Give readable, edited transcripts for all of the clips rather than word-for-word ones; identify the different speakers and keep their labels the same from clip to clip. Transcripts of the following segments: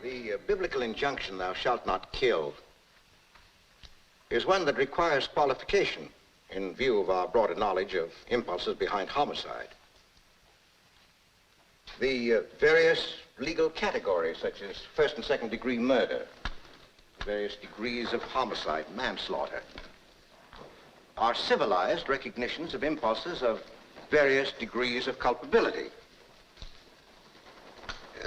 Speaker 1: The biblical injunction, thou shalt not kill, is one that requires qualification in view of our broader knowledge of impulses behind homicide. The various legal categories, such as first and second degree murder, various degrees of homicide, manslaughter, are civilized recognitions of impulses of various degrees of culpability.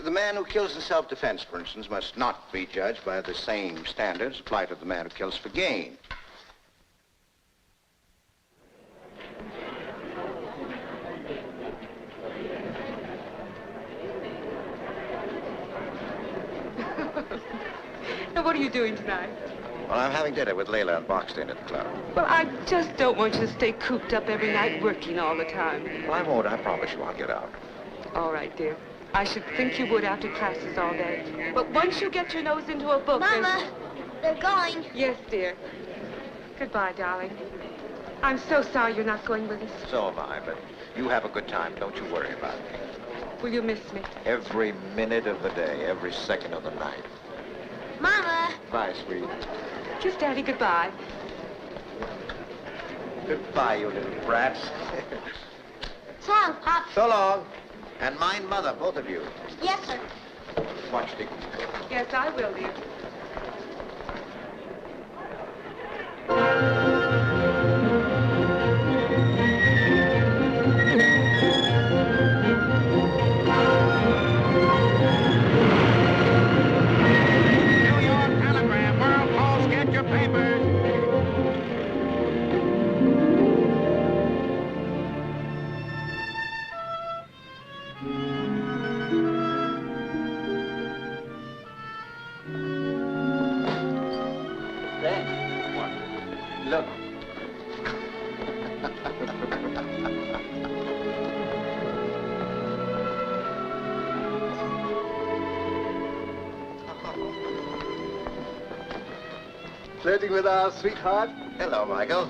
Speaker 1: The man who kills in self-defense, for instance, must not be judged by the same standards applied to the man who kills for gain.
Speaker 2: Now, what are you doing tonight?
Speaker 1: Well, I'm having dinner with Layla and Boxton at the club.
Speaker 2: Well, I just don't want you to stay cooped up every night working all the time.
Speaker 1: Well, I won't. I promise you I'll get out.
Speaker 2: All right, dear. I should think you would after classes all day. But once you get your nose into a book...
Speaker 3: Mama, they're going.
Speaker 2: Yes, dear. Goodbye, darling. I'm so sorry you're not going with us.
Speaker 1: So am I, but you have a good time. Don't you worry about me.
Speaker 2: Will you miss me?
Speaker 1: Every minute of the day, every second of the night.
Speaker 3: Mama.
Speaker 1: Bye, sweet.
Speaker 2: Kiss Daddy goodbye.
Speaker 1: Goodbye, you little brats.
Speaker 3: So long, Pop.
Speaker 1: So long. And mind Mother, both of you.
Speaker 3: Yes, sir.
Speaker 1: Watch Dick.
Speaker 2: Yes, I will, dear.
Speaker 1: Look.
Speaker 4: Flirting with our sweetheart?
Speaker 1: Hello, Michael.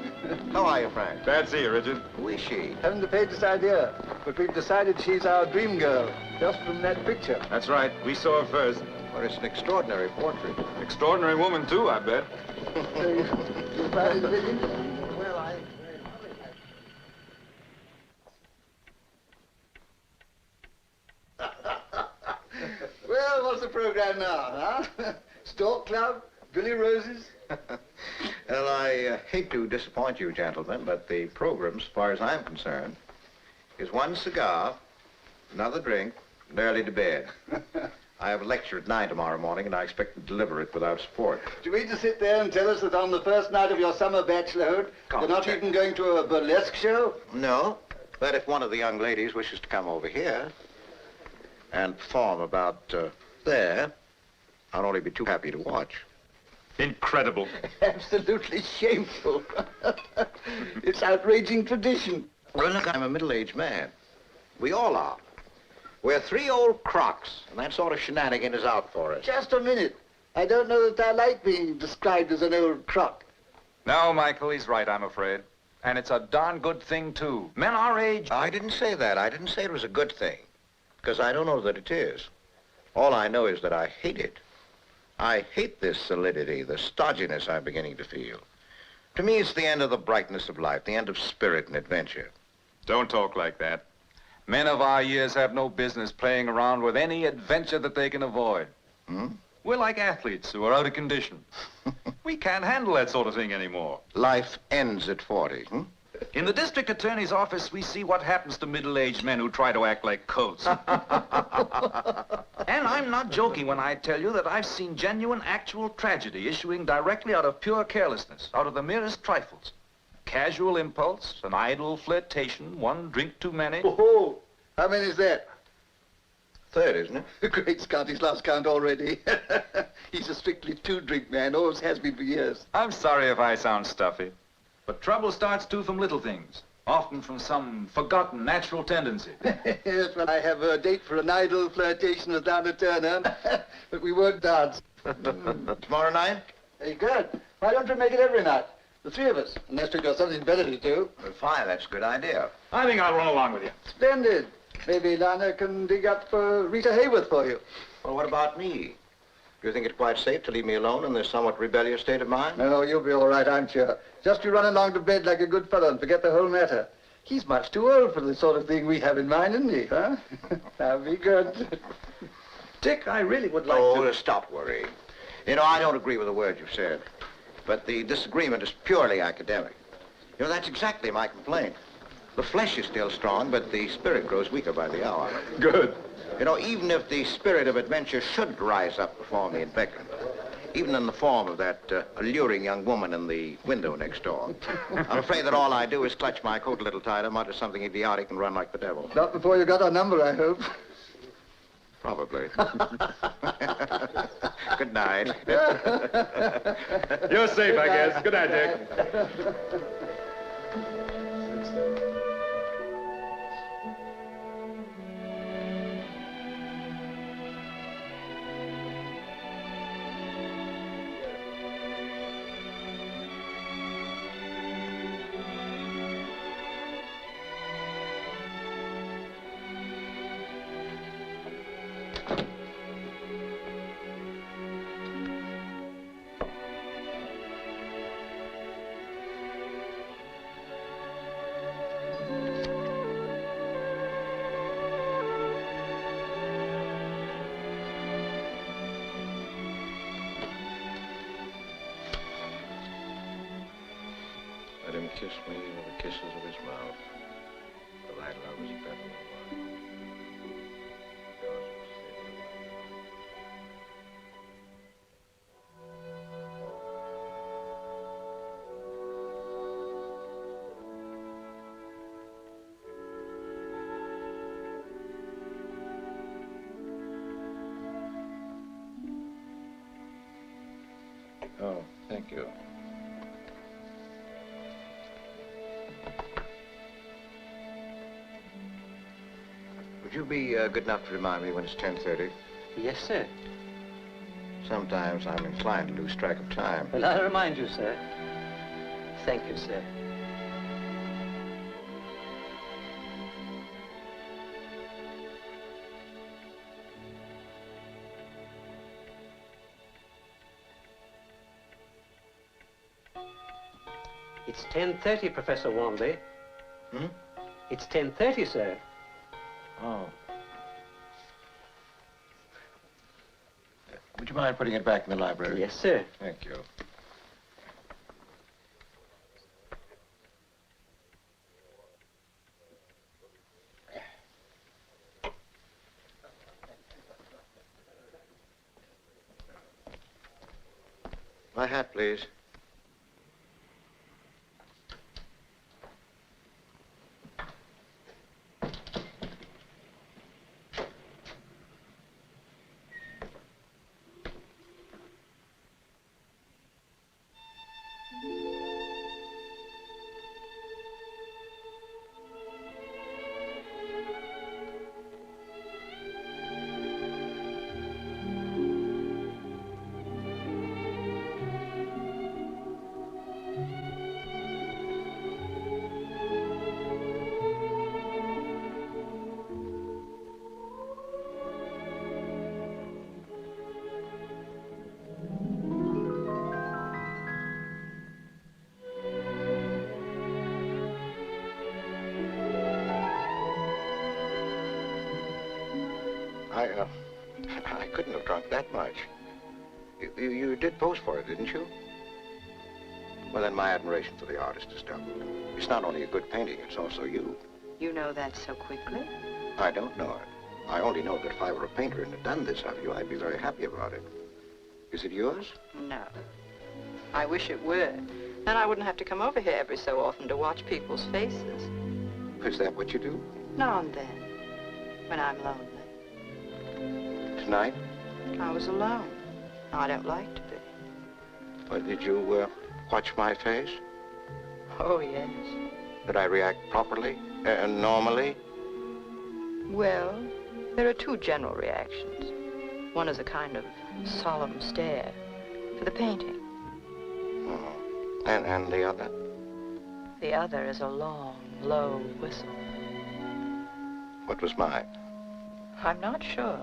Speaker 1: How are you, Frank?
Speaker 5: Glad to see you, Richard.
Speaker 1: Who is she?
Speaker 4: Haven't the faintest idea, but we've decided she's our dream girl, just from that picture.
Speaker 5: That's right. We saw her first.
Speaker 1: Well, it's an extraordinary portrait.
Speaker 5: Extraordinary woman, too, I bet.
Speaker 4: You find it a bit interesting?
Speaker 1: Well,
Speaker 4: Well, what's the program now, huh? Stork Club? Billy Roses?
Speaker 1: Well, I hate to disappoint you, gentlemen, but the program, as far as I'm concerned, is one cigar, another drink, and early to bed. I have a lecture at 9 tomorrow morning, and I expect to deliver it without support.
Speaker 4: Do you mean to sit there and tell us that on the first night of your summer bachelorhood, you're not even going to a burlesque show?
Speaker 1: No, but if one of the young ladies wishes to come over here and perform about there, I'll only be too happy to watch.
Speaker 5: Incredible.
Speaker 4: Absolutely shameful. It's outraging tradition.
Speaker 1: Well, look, I'm a middle-aged man. We all are. We're 3 old crocs, and that sort of shenanigan is out for us.
Speaker 4: Just a minute. I don't know that I like being described as an old crock.
Speaker 5: No, Michael, he's right, I'm afraid. And it's a darn good thing, too. Men our age...
Speaker 1: I didn't say that. I didn't say it was a good thing, because I don't know that it is. All I know is that I hate it. I hate this solidity, the stodginess I'm beginning to feel. To me, it's the end of the brightness of life, the end of spirit and adventure.
Speaker 5: Don't talk like that. Men of our years have no business playing around with any adventure that they can avoid.
Speaker 1: Hmm?
Speaker 5: We're like athletes who are out of condition. We can't handle that sort of thing anymore.
Speaker 1: Life ends at 40, hmm?
Speaker 5: In the district attorney's office, we see what happens to middle-aged men who try to act like colts. And I'm not joking when I tell you that I've seen genuine, actual tragedy issuing directly out of pure carelessness, out of the merest trifles. Casual impulse, an idle flirtation, one drink too many.
Speaker 4: Oh, how many is that?
Speaker 1: 3rd, isn't it?
Speaker 4: The great Scott, he's lost count already. He's a strictly 2-drink man, always has been for years.
Speaker 5: I'm sorry if I sound stuffy. But trouble starts, too, from little things, often from some forgotten natural tendency.
Speaker 4: Yes, well, I have a date for an idle flirtation with Donna Turner, but we won't dance.
Speaker 1: Tomorrow night?
Speaker 4: Very good. Why don't we make it every night? The 3 of us, unless we've got something better to do.
Speaker 1: Well, fine, that's a good idea.
Speaker 5: I think I'll run along with you.
Speaker 4: Splendid. Maybe Lana can dig up Rita Hayworth for you.
Speaker 1: Well, what about me? Do you think it quite safe to leave me alone in this somewhat rebellious state of mind?
Speaker 4: No, you'll be all right, I'm sure. Just you run along to bed like a good fellow and forget the whole matter. He's much too old for the sort of thing we have in mind, isn't he, huh? Now be good.
Speaker 5: Dick, I really would like to...
Speaker 1: Stop worrying. You know, I don't agree with a word you've said. But the disagreement is purely academic. You know, that's exactly my complaint. The flesh is still strong, but the spirit grows weaker by the hour.
Speaker 5: Good.
Speaker 1: You know, even if the spirit of adventure should rise up before me and beckon, even in the form of that alluring young woman in the window next door, I'm afraid that all I do is clutch my coat a little tighter, mutter something idiotic, and run like the devil.
Speaker 4: Not before you got our number, I hope.
Speaker 1: Probably. Good night.
Speaker 5: You're safe, I guess. Good night, Dick.
Speaker 1: Let him kiss me with the kisses of his mouth. For thy love is better than wine. Because of sin. Oh, thank you. Would you be good enough to remind me when it's 10:30?
Speaker 6: Yes, sir.
Speaker 1: Sometimes I'm inclined to lose track of time.
Speaker 6: Well, I'll remind you, sir. Thank you, sir. It's 10:30, Professor Warmby.
Speaker 1: Hmm?
Speaker 6: It's 10:30, sir.
Speaker 1: Oh. Would you mind putting it back in the library?
Speaker 6: Yes, sir.
Speaker 1: Thank you. My hat, please. I couldn't have drunk that much. You did pose for it, didn't you? Well, then my admiration for the artist is doubled. It's not only a good painting, it's also you.
Speaker 2: You know that so quickly?
Speaker 1: I don't know it. I only know that if I were a painter and had done this of you, I'd be very happy about it. Is it yours?
Speaker 2: No. I wish it were. Then I wouldn't have to come over here every so often to watch people's faces.
Speaker 1: Is that what you do?
Speaker 2: Now and then, when I'm lonely.
Speaker 1: Tonight?
Speaker 2: I was alone. I don't like to be.
Speaker 1: Well, did you watch my face?
Speaker 2: Oh, yes.
Speaker 1: Did I react properly? Normally?
Speaker 2: Well, there are two general reactions. One is a kind of solemn stare for the painting.
Speaker 1: Oh. And the other?
Speaker 2: The other is a long, low whistle.
Speaker 1: What was mine?
Speaker 2: I'm not sure,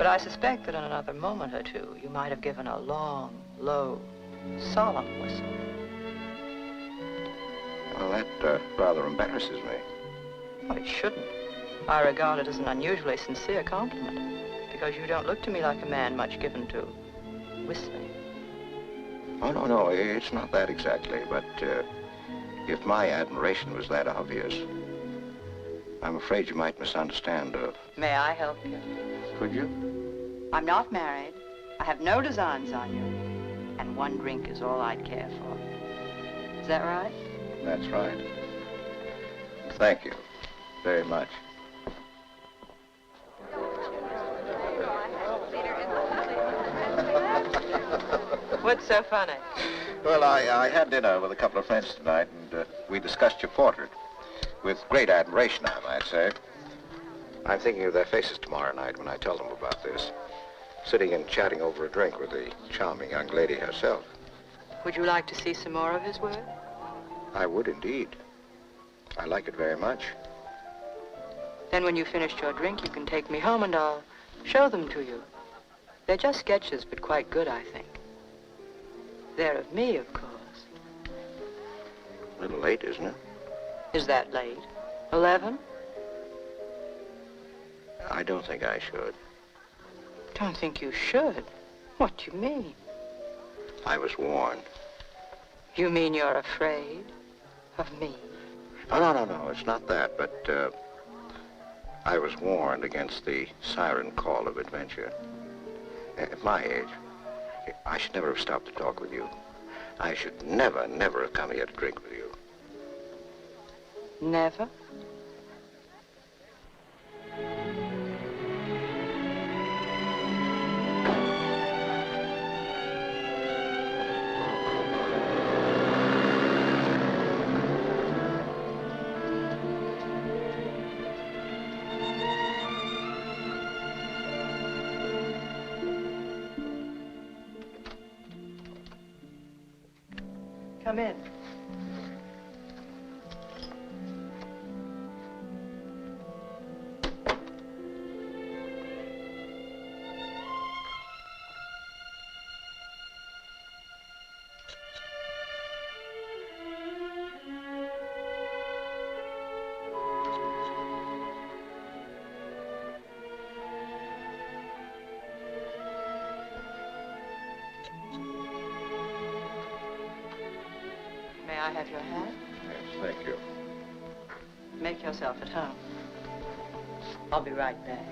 Speaker 2: But I suspect that in another moment or two, you might have given a long, low, solemn whistle.
Speaker 1: Well, that rather embarrasses me.
Speaker 2: Well, it shouldn't. I regard it as an unusually sincere compliment, because you don't look to me like a man much given to whistling.
Speaker 1: Oh, no, it's not that exactly, but if my admiration was that obvious, I'm afraid you might misunderstand.
Speaker 2: May I help you?
Speaker 1: Could you?
Speaker 2: I'm not married. I have no designs on you. And one drink is all I'd care for. Is that right?
Speaker 1: That's right. Thank you very much.
Speaker 2: What's so funny?
Speaker 1: Well, I had dinner with a couple of friends tonight, and we discussed your portrait. With great admiration, I might say. I'm thinking of their faces tomorrow night when I tell them about this. Sitting and chatting over a drink with the charming young lady herself.
Speaker 2: Would you like to see some more of his work?
Speaker 1: I would indeed. I like it very much.
Speaker 2: Then when you've finished your drink, you can take me home and I'll show them to you. They're just sketches, but quite good, I think. They're of me, of course.
Speaker 1: A little late, isn't it?
Speaker 2: Is that late? 11?
Speaker 1: I don't think I should.
Speaker 2: Don't think you should. What do you mean?
Speaker 1: I was warned.
Speaker 2: You mean you're afraid of me?
Speaker 1: Oh, no, it's not that, but I was warned against the siren call of adventure. At my age, I should never have stopped to talk with you. I should never have come here to drink with you.
Speaker 2: Never? Come in. May I have your hat?
Speaker 1: Yes, thank you.
Speaker 2: Make yourself at home. I'll be right back.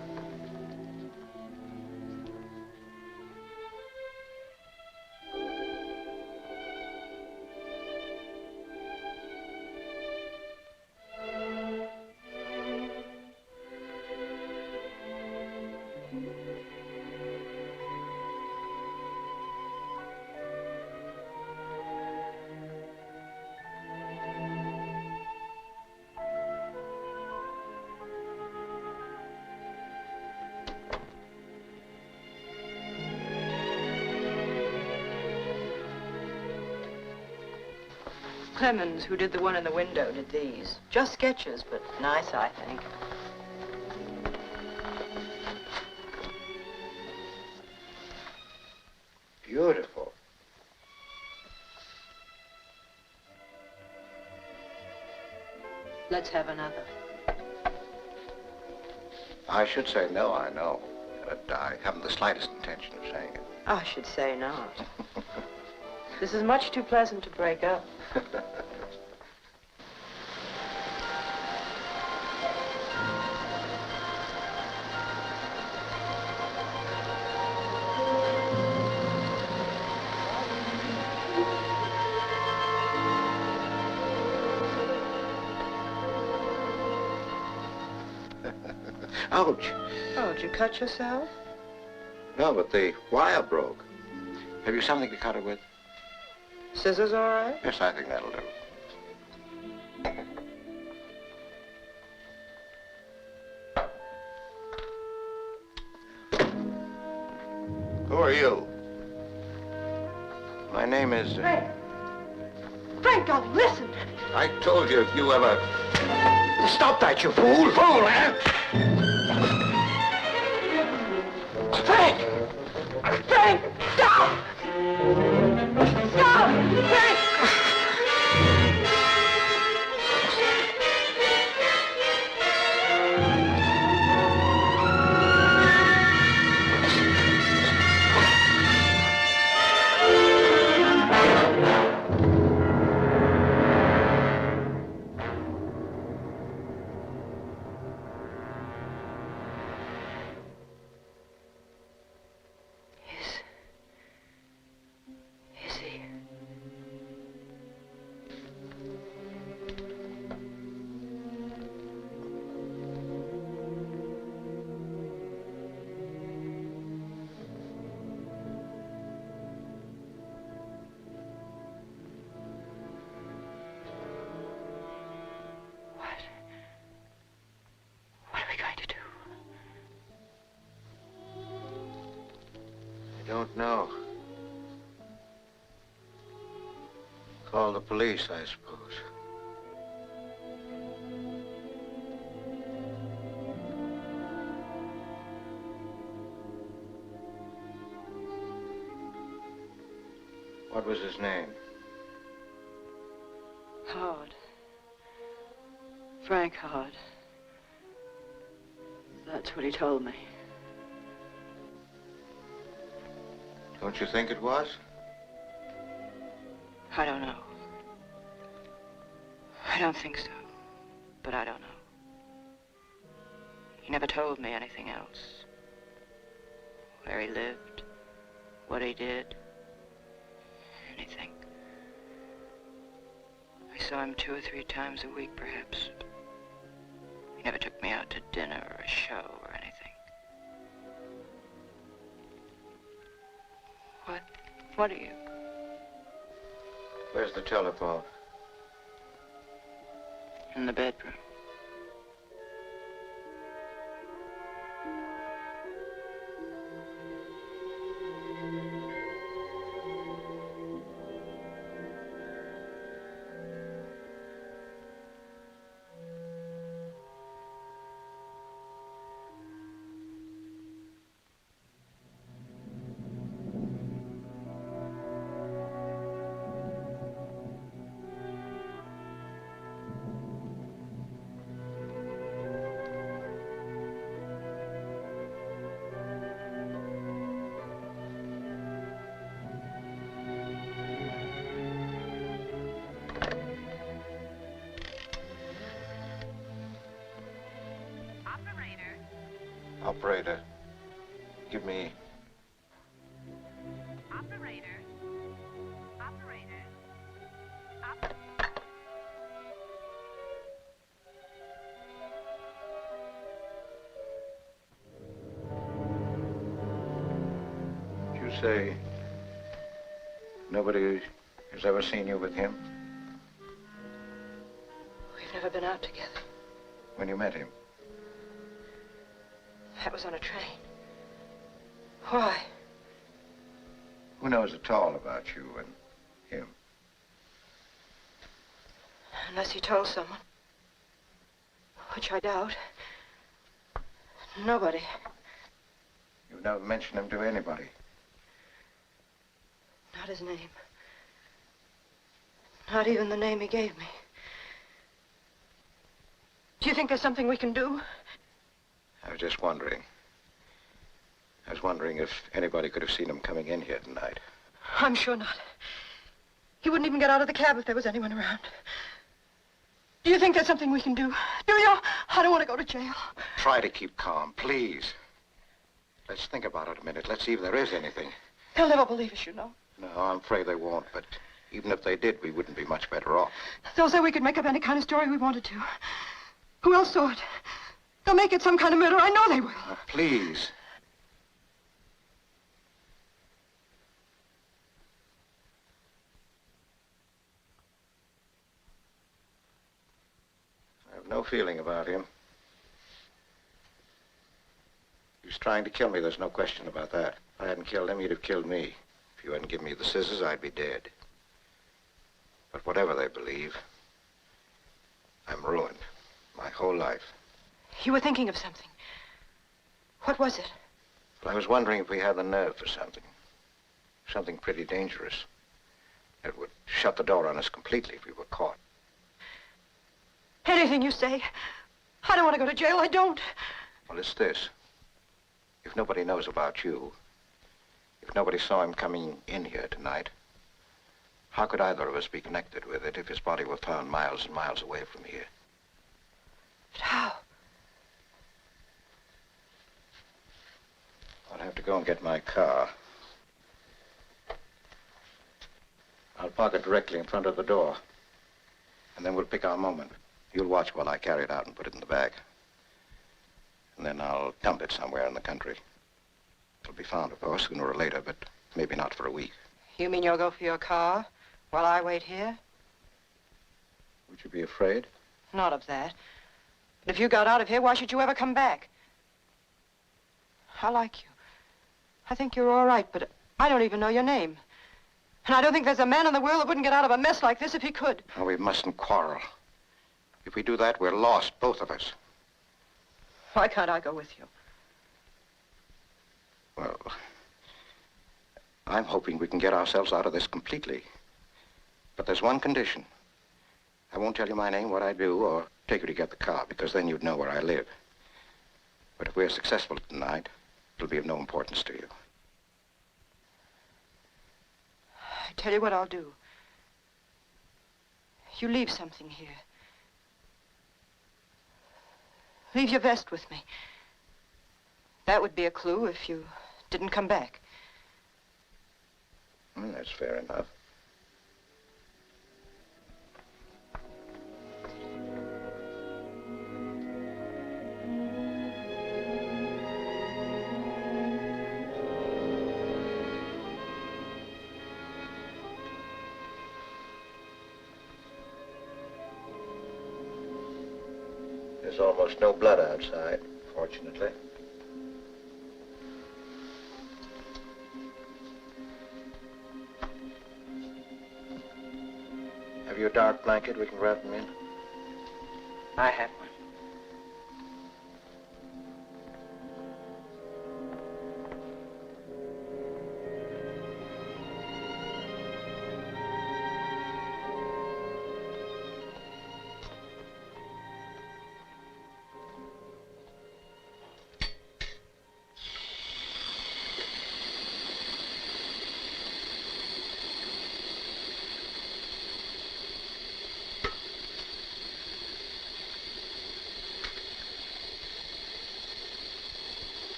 Speaker 2: Clemens, who did the one in the window, did these. Just sketches, but nice, I think.
Speaker 1: Beautiful.
Speaker 2: Let's have another.
Speaker 1: I should say no, I know. But I haven't the slightest intention of saying it.
Speaker 2: I should say not. This is much too pleasant to break up.
Speaker 1: Ouch.
Speaker 2: Oh, did you cut yourself?
Speaker 1: No, but the wire broke. Have you something to cut it with?
Speaker 2: Scissors all right?
Speaker 1: Yes, I think that'll do. Who are you? My name is...
Speaker 3: Frank! Frank, darling, listen!
Speaker 1: I told you if you ever... Stop that, you fool! Fool, eh? Don't know. Call the police, I suppose. What was his name?
Speaker 2: Howard. Frank Howard. That's what he told me.
Speaker 1: Don't you think it was?
Speaker 2: I don't know. I don't think so, but I don't know. He never told me anything else. Where he lived, what he did, anything. I saw him 2 or 3 times a week, perhaps. He never took me out to dinner or a show or anything. What are you?
Speaker 1: Where's the telephone?
Speaker 2: In the bedroom.
Speaker 1: Operator, give me...
Speaker 7: Operator.
Speaker 1: You say nobody has ever seen you with him?
Speaker 2: We've never been out together.
Speaker 1: When you met him?
Speaker 2: That was on a train. Why?
Speaker 1: Who knows at all about you and him?
Speaker 2: Unless he told someone. Which I doubt. Nobody.
Speaker 1: You've never mentioned him to anybody?
Speaker 2: Not his name. Not even the name he gave me. Do you think there's something we can do?
Speaker 1: I was just wondering. I was wondering if anybody could have seen him coming in here tonight.
Speaker 2: I'm sure not. He wouldn't even get out of the cab if there was anyone around. Do you think there's something we can do? Do you? I don't want to go to jail.
Speaker 1: Try to keep calm, please. Let's think about it a minute. Let's see if there is anything.
Speaker 2: They'll never believe us, you know.
Speaker 1: No, I'm afraid they won't, but even if they did, we wouldn't be much better off.
Speaker 2: They'll say we could make up any kind of story we wanted to. Who else saw it? They'll make it some kind of murder. I know they will.
Speaker 1: Now, please. I have no feeling about him. He was trying to kill me, there's no question about that. If I hadn't killed him, he'd have killed me. If you hadn't given me the scissors, I'd be dead. But whatever they believe, I'm ruined. My whole life.
Speaker 2: You were thinking of something. What was it?
Speaker 1: Well, I was wondering if we had the nerve for something. Something pretty dangerous. It would shut the door on us completely if we were caught.
Speaker 2: Anything you say. I don't want to go to jail. I don't.
Speaker 1: Well, it's this. If nobody knows about you, if nobody saw him coming in here tonight, how could either of us be connected with it if his body were found miles and miles away from here?
Speaker 2: But how?
Speaker 1: I'll have to go and get my car. I'll park it directly in front of the door. And then we'll pick our moment. You'll watch while I carry it out and put it in the bag. And then I'll dump it somewhere in the country. It'll be found, of course, sooner or later, but maybe not for a week.
Speaker 2: You mean you'll go for your car while I wait here?
Speaker 1: Would you be afraid?
Speaker 2: Not of that. But if you got out of here, why should you ever come back? I like you. I think you're all right, but I don't even know your name. And I don't think there's a man in the world that wouldn't get out of a mess like this if he could.
Speaker 1: Now, we mustn't quarrel. If we do that, we're lost, both of us.
Speaker 2: Why can't I go with you?
Speaker 1: Well, I'm hoping we can get ourselves out of this completely. But there's one condition. I won't tell you my name, what I do, or take you to get the car, because then you'd know where I live. But if we're successful tonight, it'll be of no importance to you.
Speaker 2: I tell you what I'll do. You leave something here. Leave your vest with me. That would be a clue if you didn't come back.
Speaker 1: Well, that's fair enough. There's almost no blood outside, fortunately. Have you a dark blanket we can wrap them in?
Speaker 6: I have one.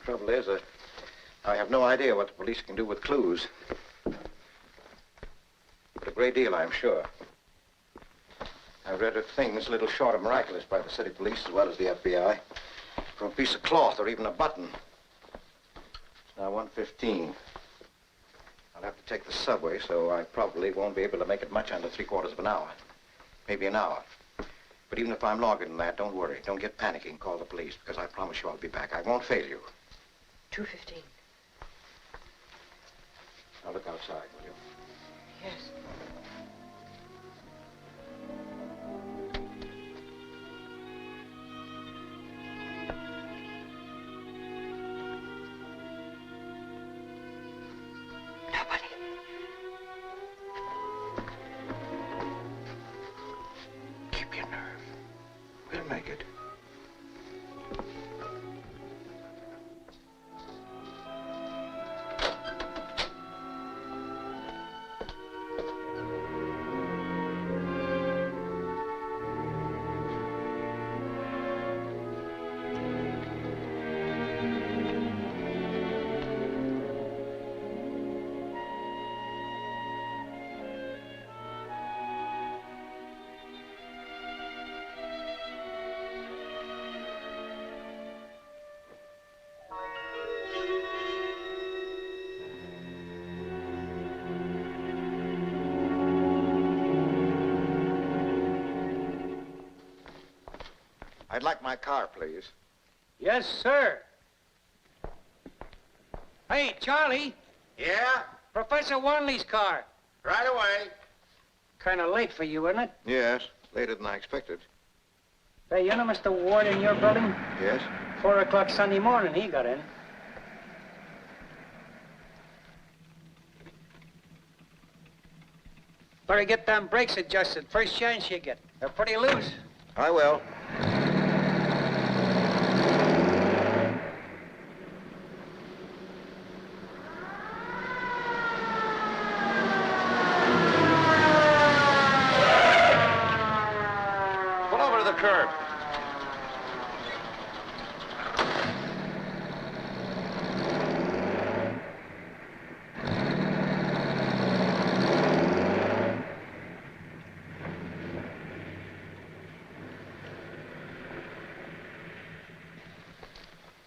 Speaker 1: Trouble is, I have no idea what the police can do with clues. But a great deal, I'm sure. I've read of things a little short of miraculous by the city police as well as the FBI. From a piece of cloth or even a button. It's now 1:15. I'll have to take the subway, so I probably won't be able to make it much under 3/4 of an hour. Maybe an hour. But even if I'm longer than that, don't worry. Don't get panicking. Call the police, because I promise you I'll be back. I won't fail you.
Speaker 2: 2:15.
Speaker 1: Now look outside, will you?
Speaker 2: Yes. Nobody.
Speaker 1: Keep your nerve. We'll make it. I'd like my car, please.
Speaker 7: Yes, sir. Hey, Charlie,
Speaker 1: Yeah?
Speaker 7: Professor Wanley's car.
Speaker 1: Right away.
Speaker 7: Kind of late for you, isn't it?
Speaker 1: Yes, later than I expected.
Speaker 7: Hey, you know Mr. Ward in your building?
Speaker 1: Yes?
Speaker 7: 4 o'clock Sunday morning, he got in. Better get them brakes adjusted. First chance you get. They're pretty loose.
Speaker 1: I will.
Speaker 5: Pull over to the curb.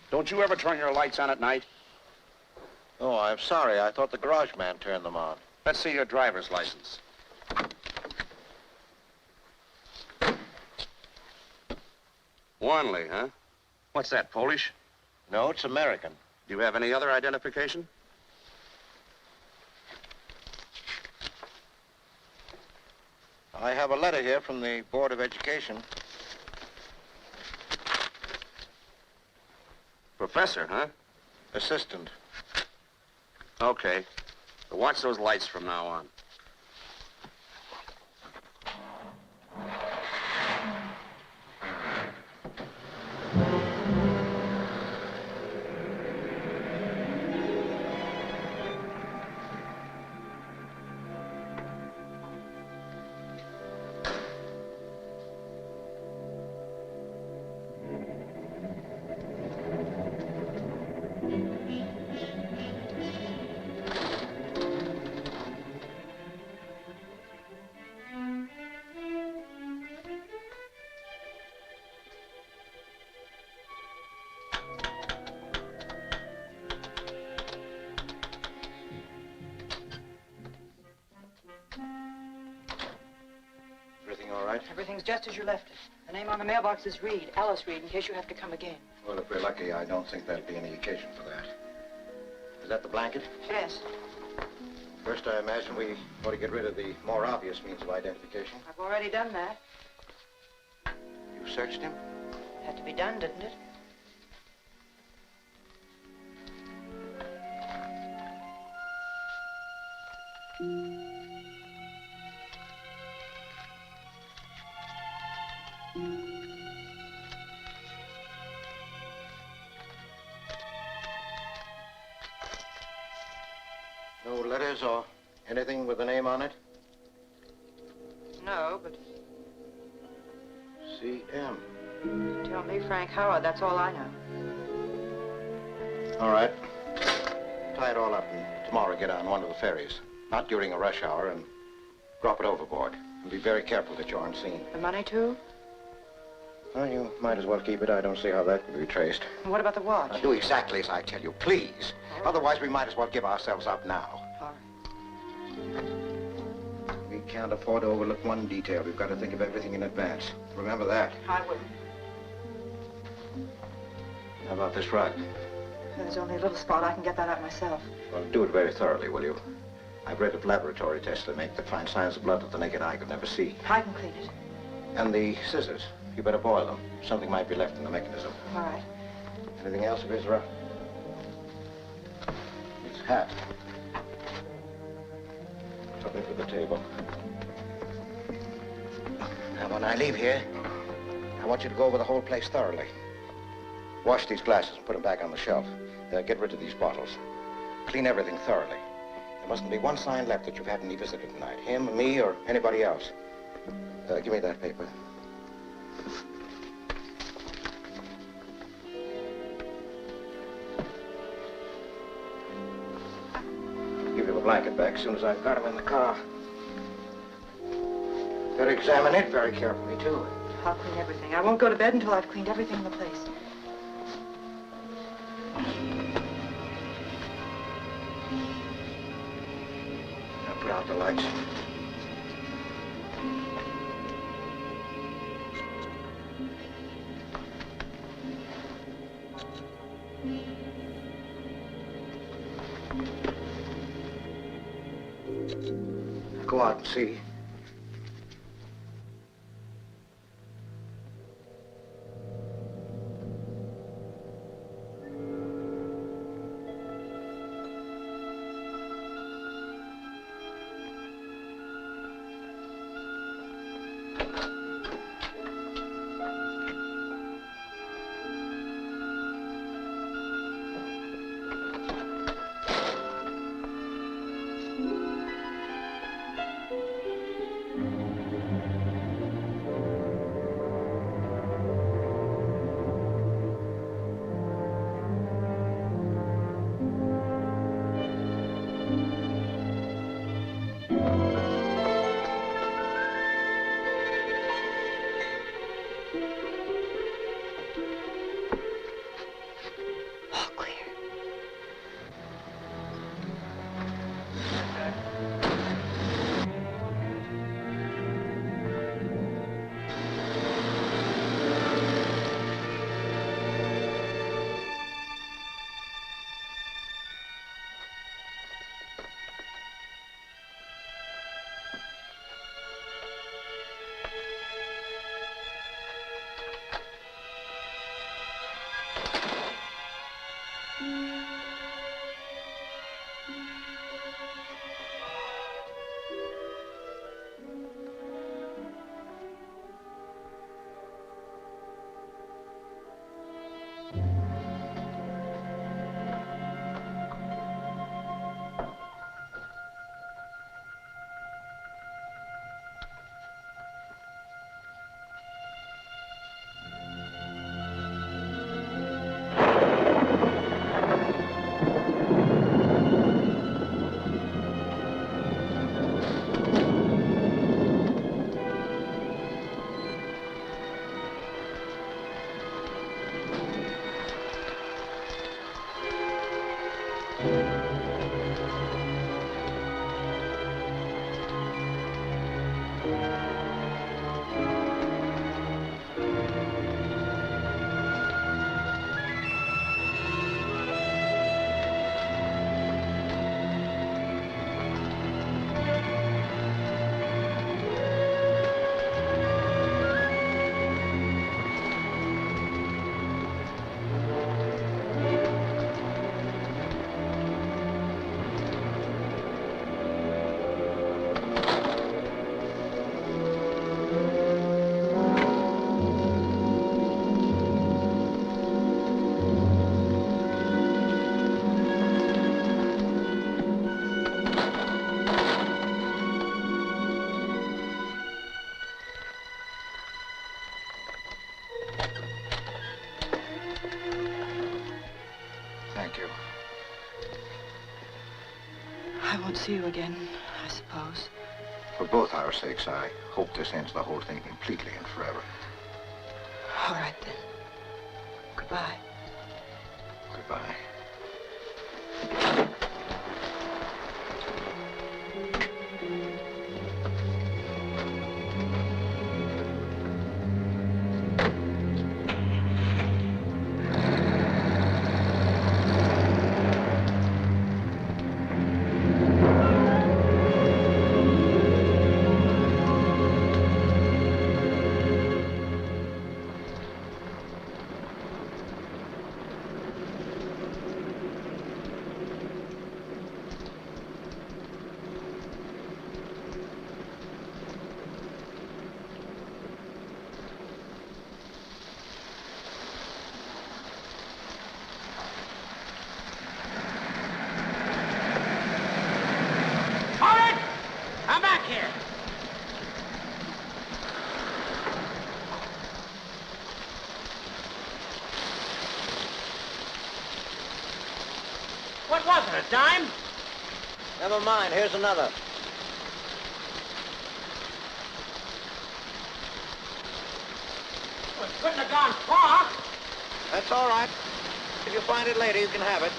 Speaker 8: Don't you ever turn your lights on at night?
Speaker 1: Oh, I'm sorry. I thought the garage man turned them on.
Speaker 8: Let's see your driver's license. Wanley, huh? What's that, Polish?
Speaker 1: No, it's American.
Speaker 8: Do you have any other identification?
Speaker 1: I have a letter here from the Board of Education.
Speaker 8: Professor, huh?
Speaker 1: Assistant.
Speaker 8: Okay. But watch those lights from now on.
Speaker 1: Everything all right?
Speaker 2: Everything's just as you left it. The name on the mailbox is Reed, Alice Reed, in case you have to come again.
Speaker 1: Well, if we're lucky, I don't think there'll be any occasion for that. Is that the blanket?
Speaker 2: Yes.
Speaker 1: First, I imagine we ought to get rid of the more obvious means of identification.
Speaker 2: I've already done that.
Speaker 1: You searched him?
Speaker 2: Had to be done, didn't it?
Speaker 1: No letters or anything with a name on it?
Speaker 2: No, but
Speaker 1: C.M.
Speaker 2: tell me, Frank Howard, that's all I know.
Speaker 1: All right. Tie it all up and tomorrow get on one of the ferries. Not during a rush hour, and drop it overboard. And be very careful that you aren't seen.
Speaker 2: The money, too?
Speaker 1: Well, you might as well keep it. I don't see how that could be traced.
Speaker 2: And what about the watch?
Speaker 1: Now, do exactly as I tell you, please. Otherwise, we might as well give ourselves up now.
Speaker 2: All right.
Speaker 1: We can't afford to overlook one detail. We've got to think of everything in advance. Remember that.
Speaker 2: I will.
Speaker 1: How about this rug?
Speaker 2: There's only a little spot. I can get that out myself.
Speaker 1: Well, do it very thoroughly, will you? I've read of laboratory tests that make that find signs of blood that the naked eye could never see.
Speaker 2: I can clean it.
Speaker 1: And the scissors. You better boil them. Something might be left in the mechanism.
Speaker 2: All right.
Speaker 1: Anything else of his rough? His hat. Something for the table. Now, when I leave here, I want you to go over the whole place thoroughly. Wash these glasses and put them back on the shelf. Get rid of these bottles. Clean everything thoroughly. There mustn't be one sign left that you've had any visitor tonight. Him, me, or anybody else. Give me that paper. Give you the blanket back as soon as I've got him in the car. Better examine it very carefully, too.
Speaker 2: I'll clean everything. I won't go to bed until I've cleaned everything in the place.
Speaker 1: Now put out the lights. Go out and see.
Speaker 2: I won't see you again, I suppose.
Speaker 1: For both our sakes, I hope this ends the whole thing completely and forever.
Speaker 2: All right, then. Goodbye.
Speaker 1: Goodbye.
Speaker 7: Come back here. What was it, a dime?
Speaker 1: Never mind, here's another.
Speaker 7: Well, it couldn't have gone far.
Speaker 1: That's all right. If you find it later, you can have it.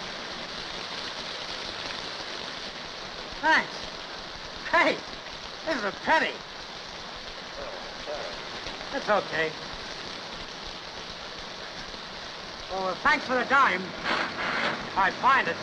Speaker 7: Thanks. Hey, this is a penny. That's okay. Well, thanks for the dime. If I find it.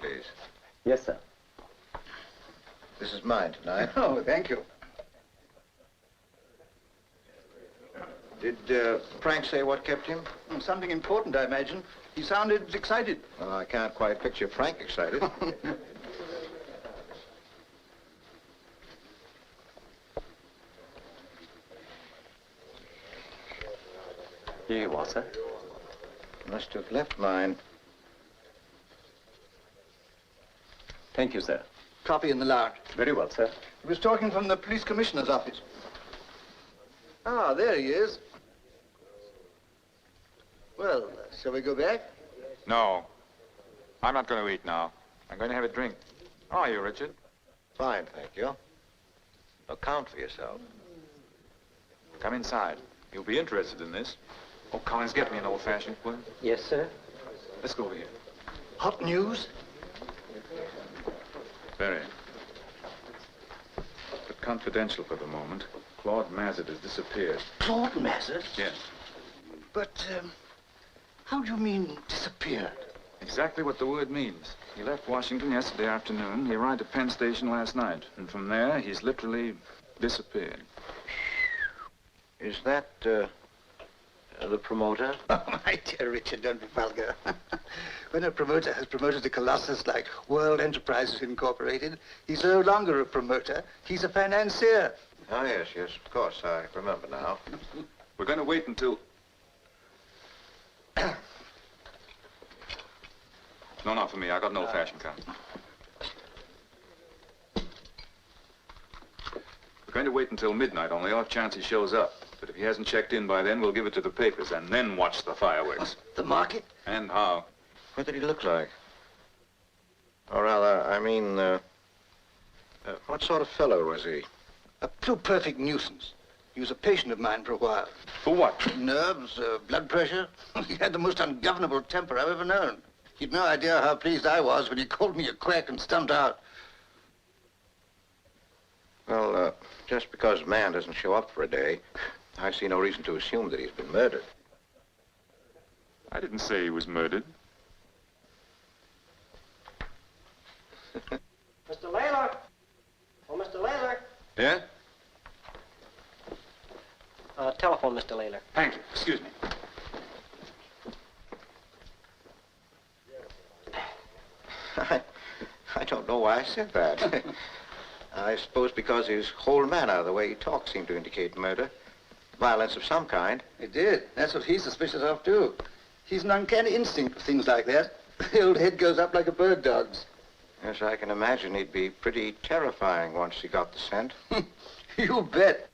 Speaker 1: please.
Speaker 6: Yes, sir.
Speaker 1: This is mine tonight.
Speaker 4: Oh, thank you.
Speaker 1: Did Frank say what kept him?
Speaker 4: Something important, I imagine. He sounded excited.
Speaker 1: Well, I can't quite picture Frank excited.
Speaker 6: Here you are, sir.
Speaker 1: Must have left mine.
Speaker 6: Thank you, sir.
Speaker 4: Coffee in the lounge.
Speaker 6: Very well, sir.
Speaker 4: He was talking from the police commissioner's office. Ah, there he is. Well, shall we go back?
Speaker 5: No. I'm not going to eat now. I'm going to have a drink. How are you, Richard?
Speaker 1: Fine, thank you. Account for yourself.
Speaker 5: Come inside. You'll be interested in this. Oh, Collins, get me an old-fashioned, will you?
Speaker 6: Yes, sir.
Speaker 5: Let's go over here.
Speaker 4: Hot news?
Speaker 5: Very. But confidential for the moment. Claude Mazet has disappeared.
Speaker 4: Claude Mazet?
Speaker 5: Yes.
Speaker 4: But, how do you mean disappeared?
Speaker 5: Exactly what the word means. He left Washington yesterday afternoon. He arrived at Penn Station last night. And from there, he's literally disappeared.
Speaker 1: Is that, the promoter?
Speaker 4: Oh, my dear Richard, don't be vulgar. When a promoter has promoted a colossus like World Enterprises Incorporated, he's no longer a promoter. He's a financier.
Speaker 1: Oh, yes, of course. I remember now.
Speaker 5: We're going to wait until... No, not for me. I got an old-fashioned cup. We're going to wait until midnight, on the off chance he shows up. But if he hasn't checked in by then, we'll give it to the papers and then watch the fireworks.
Speaker 4: The market?
Speaker 5: And how?
Speaker 1: What did he look like? Or rather, I mean, what sort of fellow was he?
Speaker 4: A perfect nuisance. He was a patient of mine for a while.
Speaker 5: For what?
Speaker 4: Nerves, blood pressure. He had the most ungovernable temper I've ever known. You'd no idea how pleased I was when he called me a quack and stumped out.
Speaker 1: Well, just because a man doesn't show up for a day, I see no reason to assume that he's been murdered.
Speaker 5: I didn't say he was murdered.
Speaker 7: Mr. Layler! Oh, Mr. Layler!
Speaker 5: Yeah?
Speaker 6: Telephone, Mr. Layler.
Speaker 5: Thank you. Excuse me.
Speaker 1: I don't know why I said that. I suppose because his whole manner, the way he talked, seemed to indicate murder. Violence of some kind.
Speaker 4: It did. That's what he's suspicious of, too. He's an uncanny instinct for things like that. The old head goes up like a bird dog's.
Speaker 1: Yes, I can imagine he'd be pretty terrifying once he got the scent.
Speaker 4: You bet.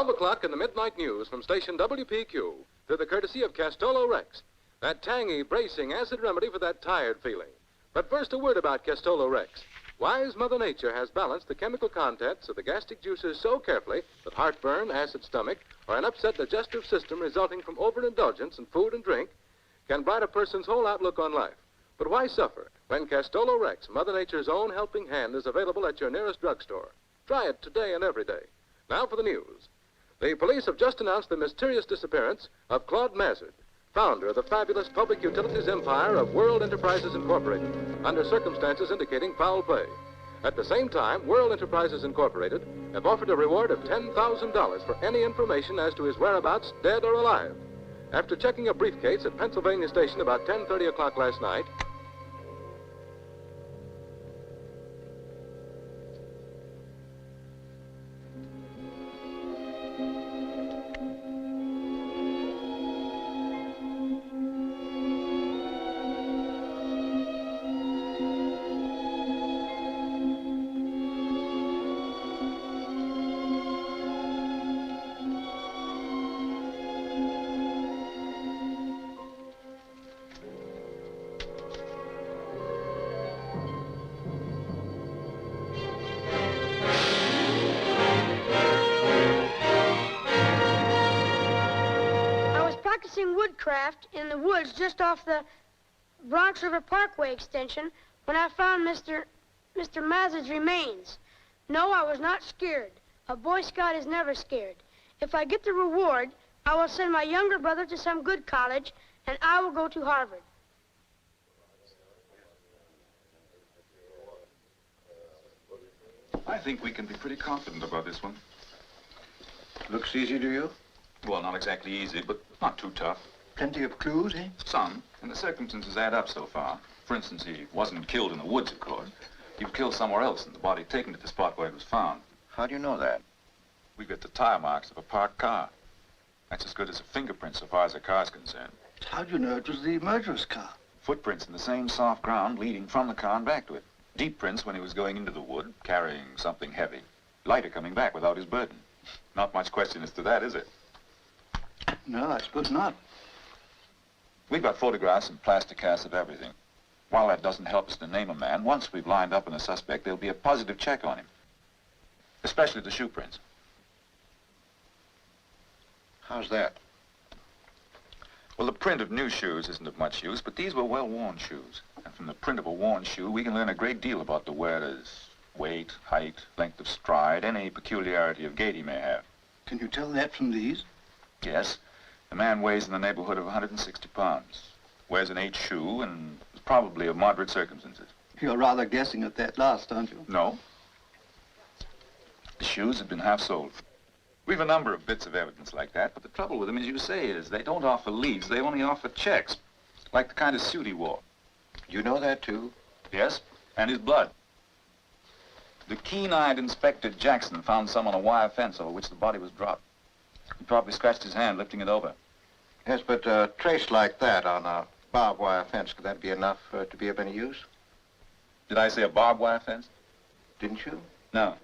Speaker 9: O'clock in the midnight news from station WPQ through the courtesy of Castolo Rex, that tangy, bracing acid remedy for that tired feeling. But first, a word about Castolo Rex. Wise Mother Nature has balanced the chemical contents of the gastric juices so carefully that heartburn, acid stomach, or an upset digestive system resulting from overindulgence in food and drink can blight a person's whole outlook on life. But why suffer when Castolo Rex, Mother Nature's own helping hand, is available at your nearest drugstore? Try it today and every day. Now for the news. The police have just announced the mysterious disappearance of Claude Mazet, founder of the fabulous public utilities empire of World Enterprises Incorporated, under circumstances indicating foul play. At the same time, World Enterprises Incorporated have offered a reward of $10,000 for any information as to his whereabouts, dead or alive. After checking a briefcase at Pennsylvania Station about 10:30 o'clock last night,
Speaker 10: woodcraft in the woods just off the Bronx River Parkway extension when I found Mr. Mazard's remains. No, I was not scared. A Boy Scout is never scared. If I get the reward, I will send my younger brother to some good college, and I will go to Harvard.
Speaker 5: I think we can be pretty confident about this one.
Speaker 1: Looks easy to you?
Speaker 5: Well, not exactly easy, but not too tough.
Speaker 4: Plenty of clues, eh?
Speaker 5: Some, and the circumstances add up so far. For instance, he wasn't killed in the woods, of course. He was killed somewhere else, and the body taken to the spot where it was found.
Speaker 1: How do you know that?
Speaker 5: We've got the tire marks of a parked car. That's as good as a fingerprint so far as a car's concerned.
Speaker 4: How do you know it was the murderer's car?
Speaker 5: Footprints in the same soft ground leading from the car and back to it. Deep prints when he was going into the wood, carrying something heavy. Lighter coming back without his burden. Not much question as to that, is it?
Speaker 4: No, I suppose not.
Speaker 5: We've got photographs and plaster casts of everything. While that doesn't help us to name a man, once we've lined up on a suspect, there'll be a positive check on him. Especially the shoe prints.
Speaker 1: How's that?
Speaker 5: Well, the print of new shoes isn't of much use, but these were well-worn shoes. And from the print of a worn shoe, we can learn a great deal about the wearer's weight, height, length of stride, any peculiarity of gait he may have.
Speaker 4: Can you tell that from these?
Speaker 5: Yes. The man weighs in the neighborhood of 160 pounds. Wears an 8 shoe and is probably of moderate circumstances.
Speaker 4: You're rather guessing at that last, aren't you?
Speaker 5: No. The shoes have been half sold. We've a number of bits of evidence like that, but the trouble with them, as you say, is they don't offer leads. They only offer checks, like the kind of suit he wore.
Speaker 1: You know that, too?
Speaker 5: Yes, and his blood. The keen-eyed Inspector Jackson found some on a wire fence over which the body was dropped. He probably scratched his hand lifting it over.
Speaker 1: Yes, but a trace like that on a barbed wire fence, could that be enough to be of any use?
Speaker 5: Did I say a barbed wire fence?
Speaker 1: Didn't you?
Speaker 5: No.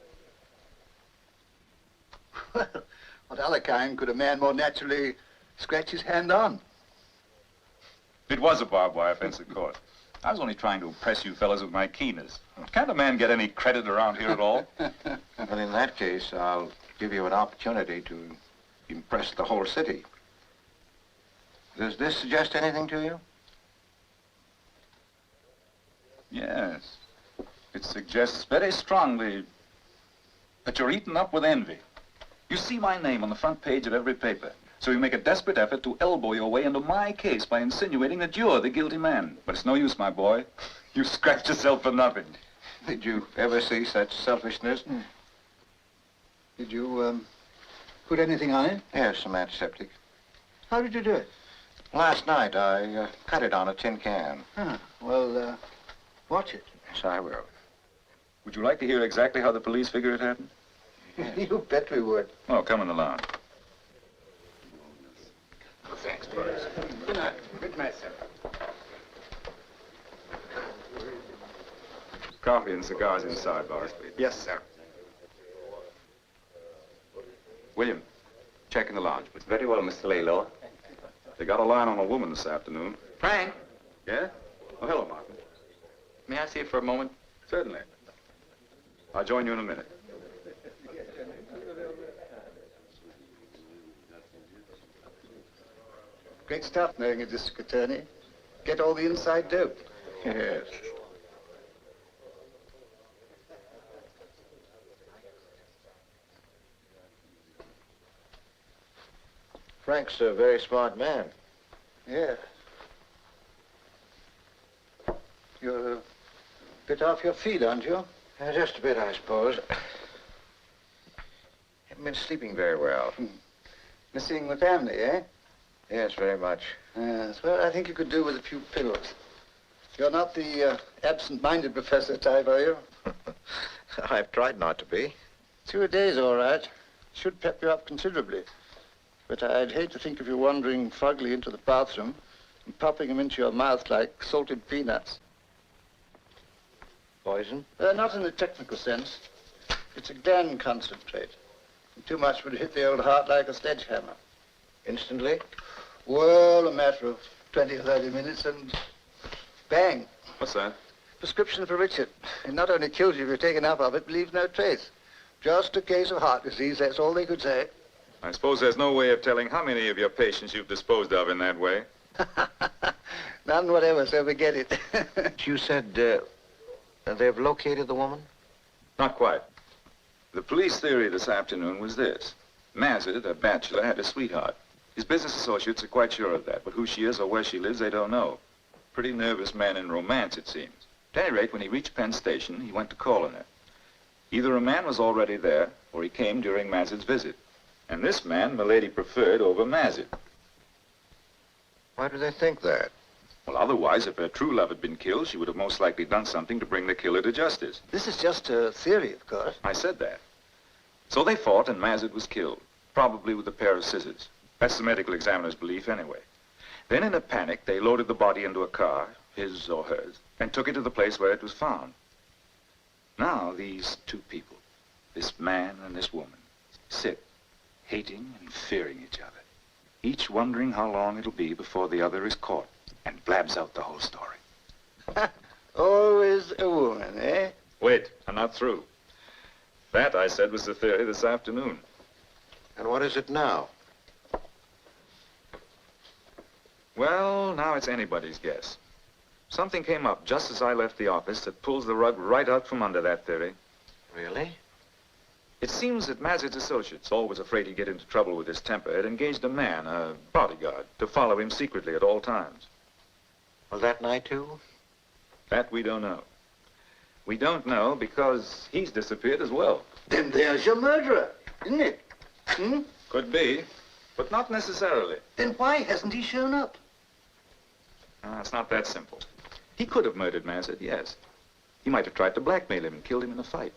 Speaker 4: Well, what other kind could a man more naturally scratch his hand on?
Speaker 5: It was a barbed wire fence, of course. I was only trying to impress you fellas with my keenness. Can't a man get any credit around here at all?
Speaker 1: Well, in that case, I'll give you an opportunity to impress the whole city. Does this suggest anything to you?
Speaker 5: Yes. It suggests very strongly that you're eaten up with envy. You see my name on the front page of every paper, so you make a desperate effort to elbow your way into my case by insinuating that you're the guilty man. But it's no use, my boy. You scratched yourself for nothing.
Speaker 1: Did you ever see such selfishness?
Speaker 4: Did you, put anything on it?
Speaker 1: Yes, some antiseptic.
Speaker 4: How did you do it?
Speaker 1: Last night, I cut it on a tin can.
Speaker 4: Well, watch it.
Speaker 1: Yes, I will.
Speaker 5: Would you like to hear exactly how the police figure it happened?
Speaker 4: You bet we would.
Speaker 5: Oh, come in the lounge.
Speaker 1: Thanks, boys.
Speaker 4: Good night. Good night, sir.
Speaker 5: Coffee and cigars inside, boss, please.
Speaker 4: Yes, sir.
Speaker 5: William, check in the lounge, please.
Speaker 6: Very well, Mr. Laylaw.
Speaker 5: They got a line on a woman this afternoon.
Speaker 2: Frank,
Speaker 5: Yeah? Oh, hello, Martin.
Speaker 2: may I see you for a moment?
Speaker 5: Certainly. I'll join you in a minute.
Speaker 4: Great stuff, knowing a district attorney. Get all the inside dope.
Speaker 1: Yes. Frank's a very smart man.
Speaker 4: Yeah. You're a bit off your feet, aren't you?
Speaker 1: Just a bit, I suppose. Haven't been sleeping very well.
Speaker 4: Missing the family, eh?
Speaker 1: Yes, very much.
Speaker 4: Yes, well, I think you could do with a few pillows. You're not the absent-minded professor type, are you?
Speaker 1: I've tried not to be.
Speaker 4: 2 days, all right. Should pep you up considerably. But I'd hate to think of you wandering foggily into the bathroom and popping them into your mouth like salted peanuts.
Speaker 1: Poison?
Speaker 4: Not in the technical sense. It's a gland concentrate. And too much would hit the old heart like a sledgehammer.
Speaker 1: Instantly?
Speaker 4: Well, a matter of 20 or 30 minutes and bang.
Speaker 5: What's that?
Speaker 4: Prescription for Richard. It not only kills you if you take enough of it, but leaves no trace. Just a case of heart disease, that's all they could say.
Speaker 5: I suppose there's no way of telling how many of your patients you've disposed of in that way.
Speaker 4: None whatever, so forget it.
Speaker 1: You said they've located the woman?
Speaker 5: Not quite. The police theory this afternoon was this. Mazet, a bachelor, had a sweetheart. His business associates are quite sure of that, but who she is or where she lives, they don't know. Pretty nervous man in romance, it seems. At any rate, when he reached Penn Station, he went to call on her. Either a man was already there, or he came during Mazet's visit. And this man, Milady preferred over Mazet.
Speaker 1: Why do they think that?
Speaker 5: Well, otherwise, if her true love had been killed, she would have most likely done something to bring the killer to justice.
Speaker 4: This is just a theory, of course.
Speaker 5: I said that. So they fought, and Mazet was killed, probably with a pair of scissors. That's the medical examiner's belief anyway. Then in a panic, they loaded the body into a car, his or hers, and took it to the place where it was found. Now these two people, this man and this woman, sit, hating and fearing each other, each wondering how long it'll be before the other is caught and blabs out the whole story.
Speaker 4: Always a woman, eh?
Speaker 5: Wait, I'm not through. That, I said, was the theory this afternoon.
Speaker 1: And what is it now?
Speaker 5: Well, now it's anybody's guess. Something came up just as I left the office that pulls the rug right out from under that theory.
Speaker 1: Really?
Speaker 5: It seems that Mazet's associates, always afraid he'd get into trouble with his temper, had engaged a man, a bodyguard, to follow him secretly at all times.
Speaker 1: Well, that night, too?
Speaker 5: That we don't know. We don't know because he's disappeared as well.
Speaker 4: Then there's your murderer, isn't it? Hmm?
Speaker 5: Could be, but not necessarily.
Speaker 4: Then why hasn't he shown up?
Speaker 5: It's not that simple. He could have murdered Mazet, yes. He might have tried to blackmail him and killed him in a fight.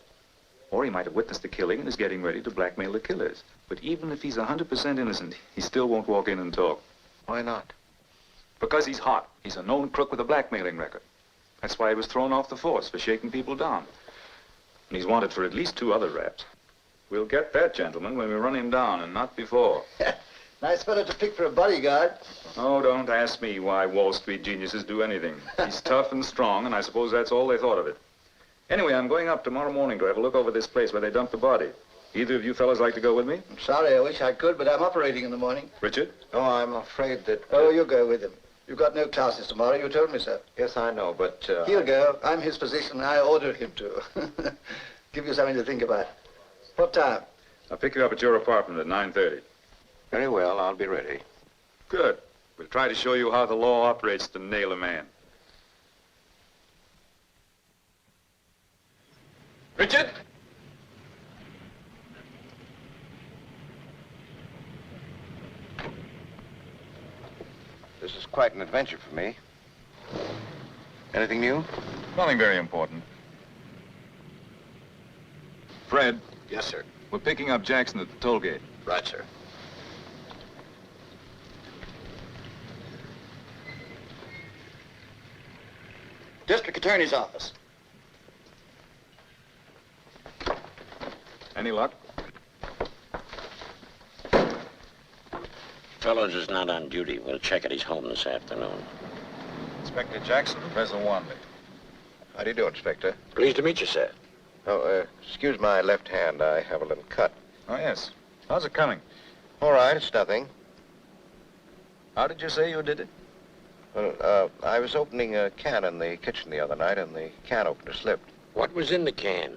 Speaker 5: Or he might have witnessed the killing and is getting ready to blackmail the killers. But even if he's 100% innocent, he still won't walk in and talk.
Speaker 1: Why not?
Speaker 5: Because he's hot. He's a known crook with a blackmailing record. That's why he was thrown off the force, for shaking people down. And he's wanted for at least 2 other raps. We'll get that, gentlemen, when we run him down, and not before.
Speaker 4: Nice fellow to pick for a bodyguard.
Speaker 5: Oh, don't ask me why Wall Street geniuses do anything. He's tough and strong, and I suppose that's all they thought of it. Anyway, I'm going up tomorrow morning to have a look over this place where they dumped the body. Either of you fellas like to go with me?
Speaker 4: I'm sorry, I wish I could, but I'm operating in the morning.
Speaker 5: Richard?
Speaker 1: Oh, I'm afraid that...
Speaker 4: Oh, you go with him. You've got no classes tomorrow, you told me so.
Speaker 1: Yes, I know, but...
Speaker 4: He'll go. I'm his physician, I ordered him to. Give you something to think about. What time?
Speaker 5: I'll pick you up at your apartment at 9:30.
Speaker 1: Very well, I'll be ready.
Speaker 5: Good. We'll try to show you how the law operates to nail a man. Richard?
Speaker 1: This is quite an adventure for me. Anything new?
Speaker 5: Nothing very important. Fred,
Speaker 1: Yes, sir.
Speaker 5: we're picking up Jackson at the toll gate.
Speaker 1: Right, sir.
Speaker 4: District Attorney's office.
Speaker 5: Any luck?
Speaker 11: Fellows is not on duty. We'll check at his home this afternoon.
Speaker 5: Inspector Jackson, Professor Wanley.
Speaker 1: How do you do, Inspector?
Speaker 11: Pleased to meet you, sir.
Speaker 1: Oh, excuse my left hand. I have a little cut.
Speaker 5: Oh, yes. How's it coming?
Speaker 1: All right, it's nothing.
Speaker 5: How did you say you did it?
Speaker 1: Well, I was opening a can in the kitchen the other night, and the can opener slipped.
Speaker 11: What was in the can?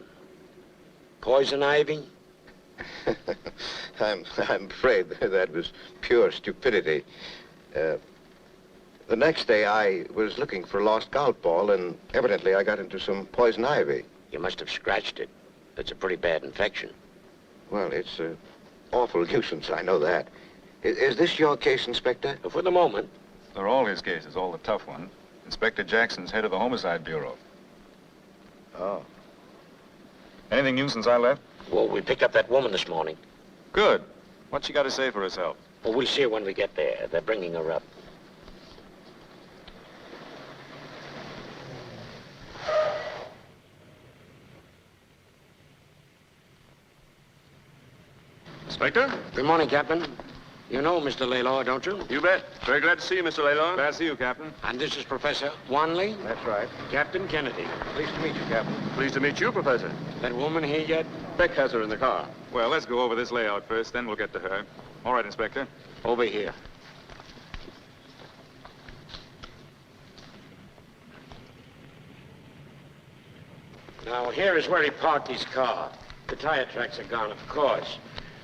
Speaker 11: Poison ivy?
Speaker 1: I'm afraid that was pure stupidity. The next day, I was looking for a lost golf ball, and evidently I got into some poison ivy.
Speaker 11: You must have scratched it. It's a pretty bad infection.
Speaker 1: Well, it's an awful nuisance, I know that. Is this your case, Inspector?
Speaker 11: For the moment.
Speaker 5: They're all his cases, all the tough ones. Inspector Jackson's head of the Homicide Bureau.
Speaker 1: Oh.
Speaker 5: Anything new since I left?
Speaker 11: Well, we picked up that woman this morning.
Speaker 5: Good. What's she got to say for herself?
Speaker 11: Well, we'll see her when we get there. They're bringing her up.
Speaker 5: Inspector?
Speaker 11: Good morning, Captain. You know Mr. Laylaw, don't you?
Speaker 12: You bet. Very glad to see you, Mr. Laylaw.
Speaker 5: Glad to see you, Captain.
Speaker 11: And this is Professor Wanley?
Speaker 1: That's right.
Speaker 11: Captain Kennedy.
Speaker 1: Pleased to meet you, Captain.
Speaker 12: Pleased to meet you, Professor.
Speaker 11: That woman here yet?
Speaker 12: Beck has her in the car.
Speaker 5: Well, let's go over this layout first, then we'll get to her. All right, Inspector.
Speaker 11: Over here. Now, here is where he parked his car. The tire tracks are gone, of course.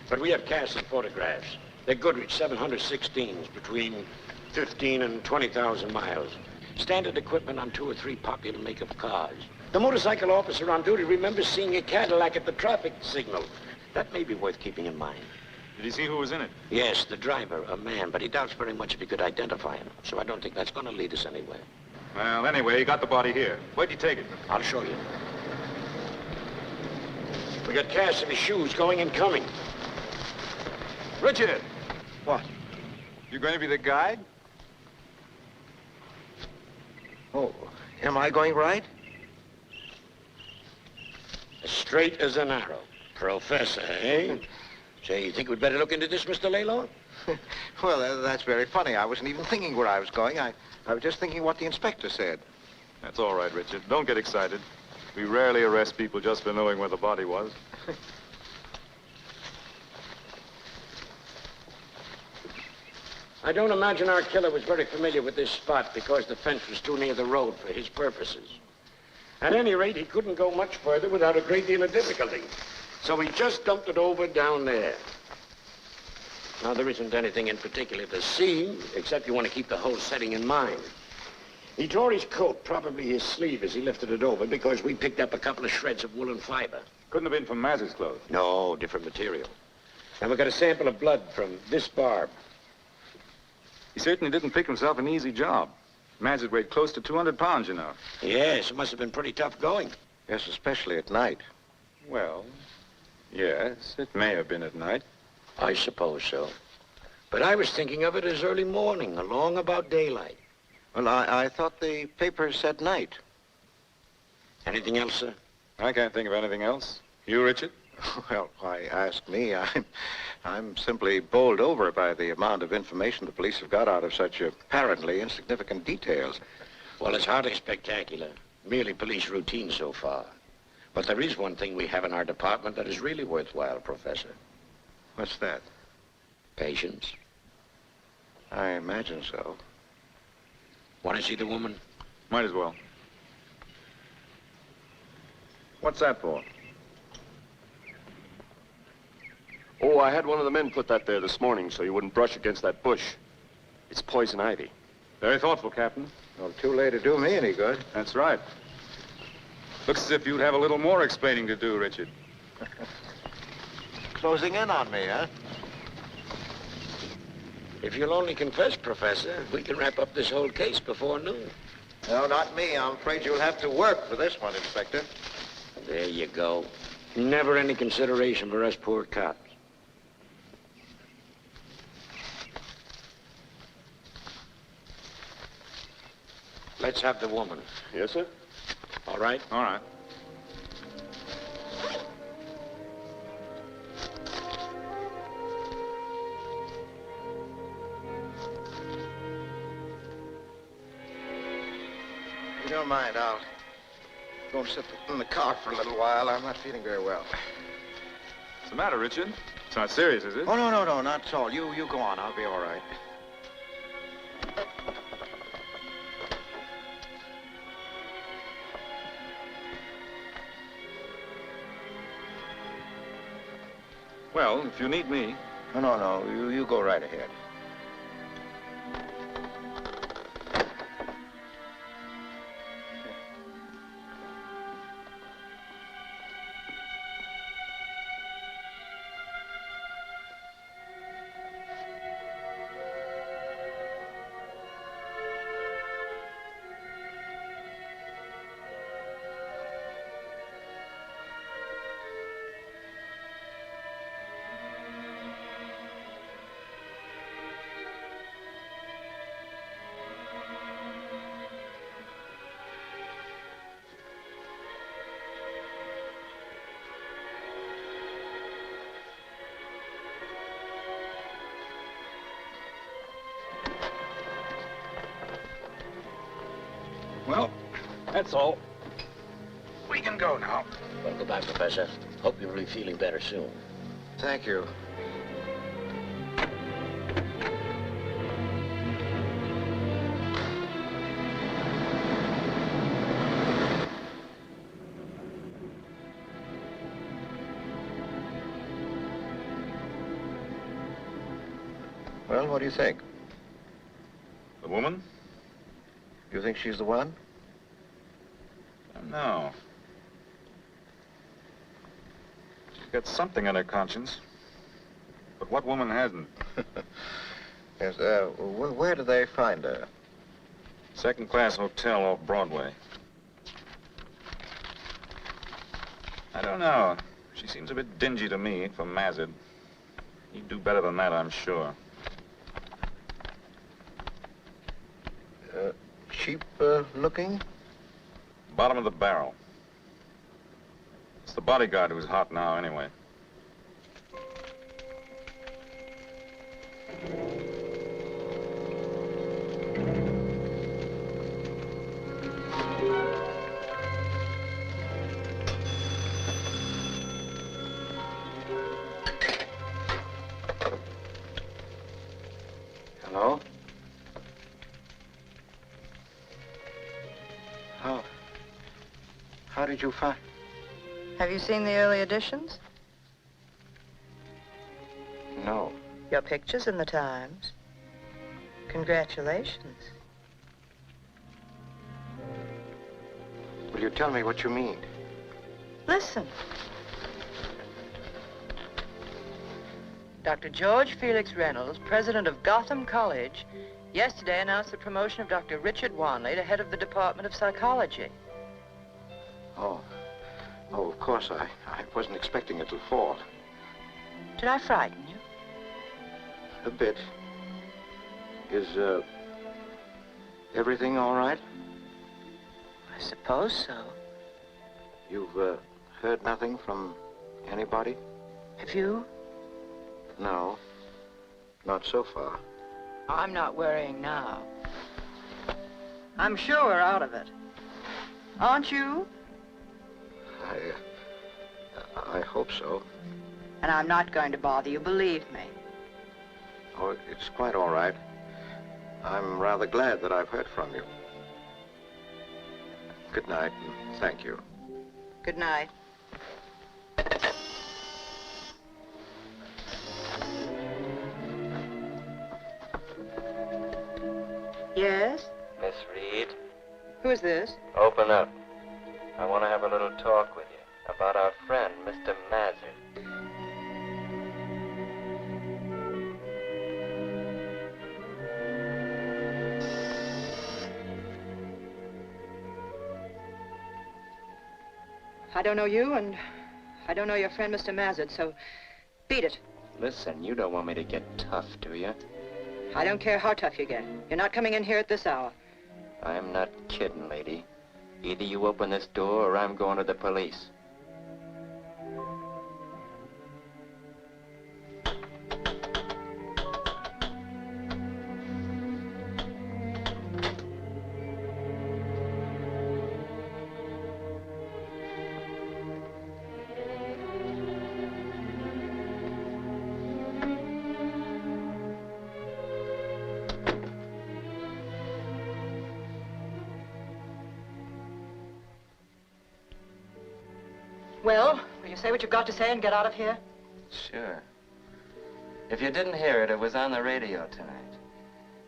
Speaker 11: But we have casts and photographs. They're Goodrich 716s, between 15 and 20,000 miles. Standard equipment on 2 or 3 popular make-up cars. The motorcycle officer on duty remembers seeing a Cadillac at the traffic signal. That may be worth keeping in mind.
Speaker 5: Did he see who was in it?
Speaker 11: Yes, the driver, a man, but he doubts very much if he could identify him. So I don't think that's going to lead us anywhere.
Speaker 5: Well, anyway, he got the body here. Where'd you take it?
Speaker 11: I'll show you. We got casts of his shoes going and coming.
Speaker 5: Richard!
Speaker 1: What?
Speaker 5: You going to be the guide?
Speaker 1: Oh, am I going right?
Speaker 11: As straight as an arrow. Professor, eh? Say, you think we'd better look into this, Mr. Laylaw?
Speaker 1: Well, that's very funny. I wasn't even thinking where I was going. I was just thinking what the inspector said.
Speaker 5: That's all right, Richard. Don't get excited. We rarely arrest people just for knowing where the body was.
Speaker 11: I don't imagine our killer was very familiar with this spot because the fence was too near the road for his purposes. At any rate, he couldn't go much further without a great deal of difficulty. So he just dumped it over down there. Now, there isn't anything in particular to see, except you want to keep the whole setting in mind. He tore his coat, probably his sleeve, as he lifted it over, because we picked up a couple of shreds of woolen fiber.
Speaker 5: Couldn't have been from Maz's clothes.
Speaker 11: No, different material. And we got a sample of blood from this barb.
Speaker 5: He certainly didn't pick himself an easy job. Maz had weighed close to 200 pounds, you know.
Speaker 11: Yes, it must have been pretty tough going.
Speaker 1: Yes, especially at night.
Speaker 5: Well, yes, it may have been at night.
Speaker 11: I suppose so. But I was thinking of it as early morning, along about daylight.
Speaker 1: Well, I thought the paper said night.
Speaker 11: Anything else, sir?
Speaker 5: I can't think of anything else. You, Richard?
Speaker 1: Well, why ask me? I'm simply bowled over by the amount of information the police have got out of such apparently insignificant details.
Speaker 11: Well, it's hardly spectacular. Merely police routine so far. But there is one thing we have in our department that is really worthwhile, Professor.
Speaker 1: What's that?
Speaker 11: Patience.
Speaker 1: I imagine so.
Speaker 11: Want to see the woman?
Speaker 5: Might as well.
Speaker 12: What's that for? Oh, I had one of the men put that there this morning so you wouldn't brush against that bush. It's poison ivy.
Speaker 5: Very thoughtful, Captain.
Speaker 1: Well, too late to do me any good.
Speaker 5: That's right. Looks as if you'd have a little more explaining to do, Richard.
Speaker 1: Closing in on me, huh?
Speaker 11: If you'll only confess, Professor, we can wrap up this whole case before noon.
Speaker 1: No, not me. I'm afraid you'll have to work for this one, Inspector.
Speaker 11: There you go. Never any consideration for us poor cops. Let's have the woman.
Speaker 12: Yes, sir?
Speaker 11: All right?
Speaker 5: All right.
Speaker 1: If you don't mind, I'll go and sit in the car for a little while. I'm not feeling very well.
Speaker 5: What's the matter, Richard? It's not serious, is it?
Speaker 1: Oh, no, not at all. You go on. I'll be all right.
Speaker 5: Well, if you need me.
Speaker 1: No. You go right ahead.
Speaker 11: That's all.
Speaker 5: We can go now.
Speaker 11: Well, goodbye, Professor. Hope you'll be feeling better soon.
Speaker 1: Thank you. Well, what do you think?
Speaker 5: The woman?
Speaker 1: You think she's the one?
Speaker 5: No. She's got something on her conscience. But what woman hasn't?
Speaker 1: Yes, where do they find her?
Speaker 5: Second-class hotel off Broadway. I don't know. She seems a bit dingy to me for Mazid. He'd do better than that, I'm sure.
Speaker 1: Cheap looking?
Speaker 5: Bottom of the barrel. It's the bodyguard who's hot now, anyway.
Speaker 1: Hello? How did you find?
Speaker 2: Have you seen the early editions?
Speaker 1: No.
Speaker 2: Your picture's in the Times. Congratulations.
Speaker 1: Will you tell me what you mean?
Speaker 2: Listen. Dr. George Felix Reynolds, president of Gotham College, yesterday announced the promotion of Dr. Richard Wanley to head of the Department of Psychology.
Speaker 1: Oh, of course, I wasn't expecting it to fall.
Speaker 2: Did I frighten you?
Speaker 1: A bit. Is, everything all right?
Speaker 2: I suppose so.
Speaker 1: You've, heard nothing from anybody?
Speaker 2: Have you?
Speaker 1: No, not so far.
Speaker 2: I'm not worrying now. I'm sure we're out of it. Aren't you?
Speaker 1: I hope so.
Speaker 2: And I'm not going to bother you, believe me.
Speaker 1: Oh, it's quite all right. I'm rather glad that I've heard from you. Good night, and thank you.
Speaker 2: Good night. Yes?
Speaker 6: Miss Reed,
Speaker 2: Who is this?
Speaker 6: open up. I want to have a little talk with you about our friend, Mr. Mazur.
Speaker 2: I don't know you, and I don't know your friend, Mr. Mazur, so beat it.
Speaker 6: Listen, you don't want me to get tough, do you?
Speaker 2: I don't care how tough you get. You're not coming in here at this hour.
Speaker 6: I'm not kidding, lady. Either you open this door or I'm going to the police.
Speaker 2: Well, will you say what you've got to say and get out of here?
Speaker 6: Sure. If you didn't hear it, it was on the radio tonight.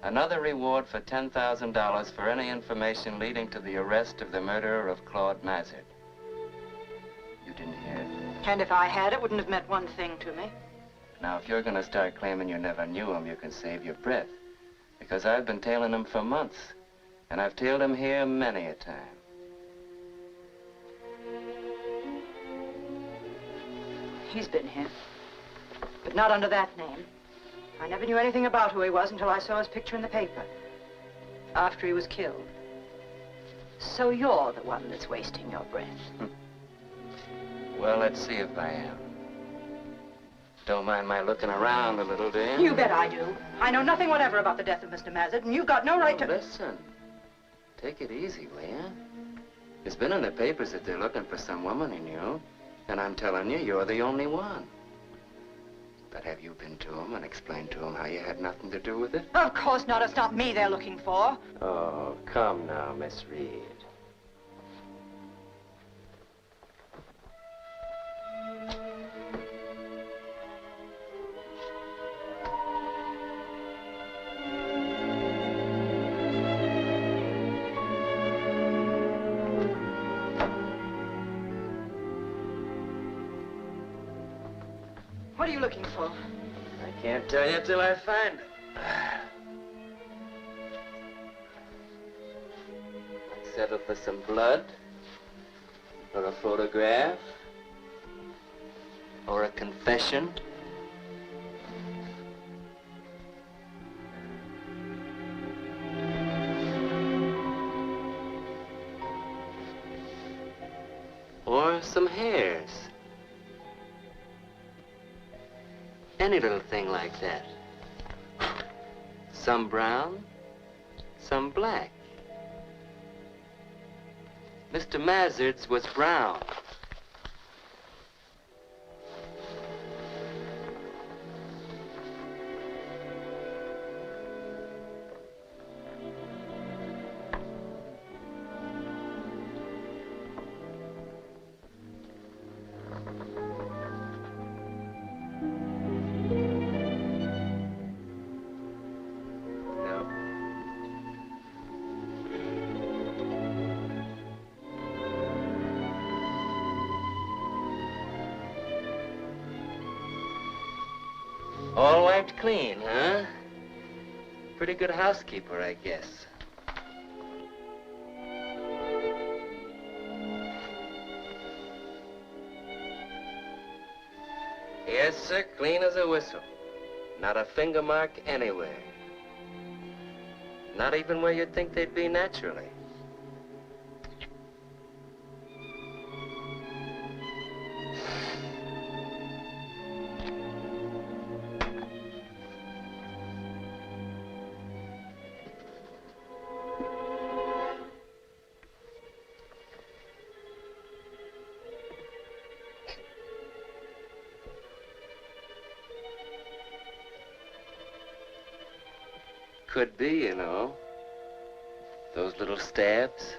Speaker 6: Another reward for $10,000 for any information leading to the arrest of the murderer of Claude Mazur. You didn't hear it?
Speaker 2: And if I had, it wouldn't have meant one thing to me.
Speaker 6: Now, if you're going to start claiming you never knew him, you can save your breath. Because I've been tailing him for months. And I've tailed him here many a time.
Speaker 2: He's been here, but not under that name. I never knew anything about who he was until I saw his picture in the paper, after he was killed. So you're the one that's wasting your breath.
Speaker 6: Well, let's see if I am. Don't mind my looking around a little, do you?
Speaker 2: You bet I do. I know nothing whatever about the death of Mr. Mazur, and you've got no right to...
Speaker 6: Listen, take it easy, will you? It's been in the papers that they're looking for some woman he knew. And I'm telling you, you're the only one. But have you been to him and explained to him how you had nothing to do with it?
Speaker 2: Of course not. It's not me they're looking for.
Speaker 6: Oh, come now, Miss Reed.
Speaker 2: What are you looking for?
Speaker 6: I can't tell you till I find it. Settle for some blood, or a photograph, or a confession. Or some hairs. Any little thing like that. Some brown, some black. Mr. Mazard's was brown. All wiped clean, huh? Pretty good housekeeper, I guess. Yes, sir, clean as a whistle. Not a finger mark anywhere. Not even where you'd think they'd be naturally. Could be, you know. Those little stabs.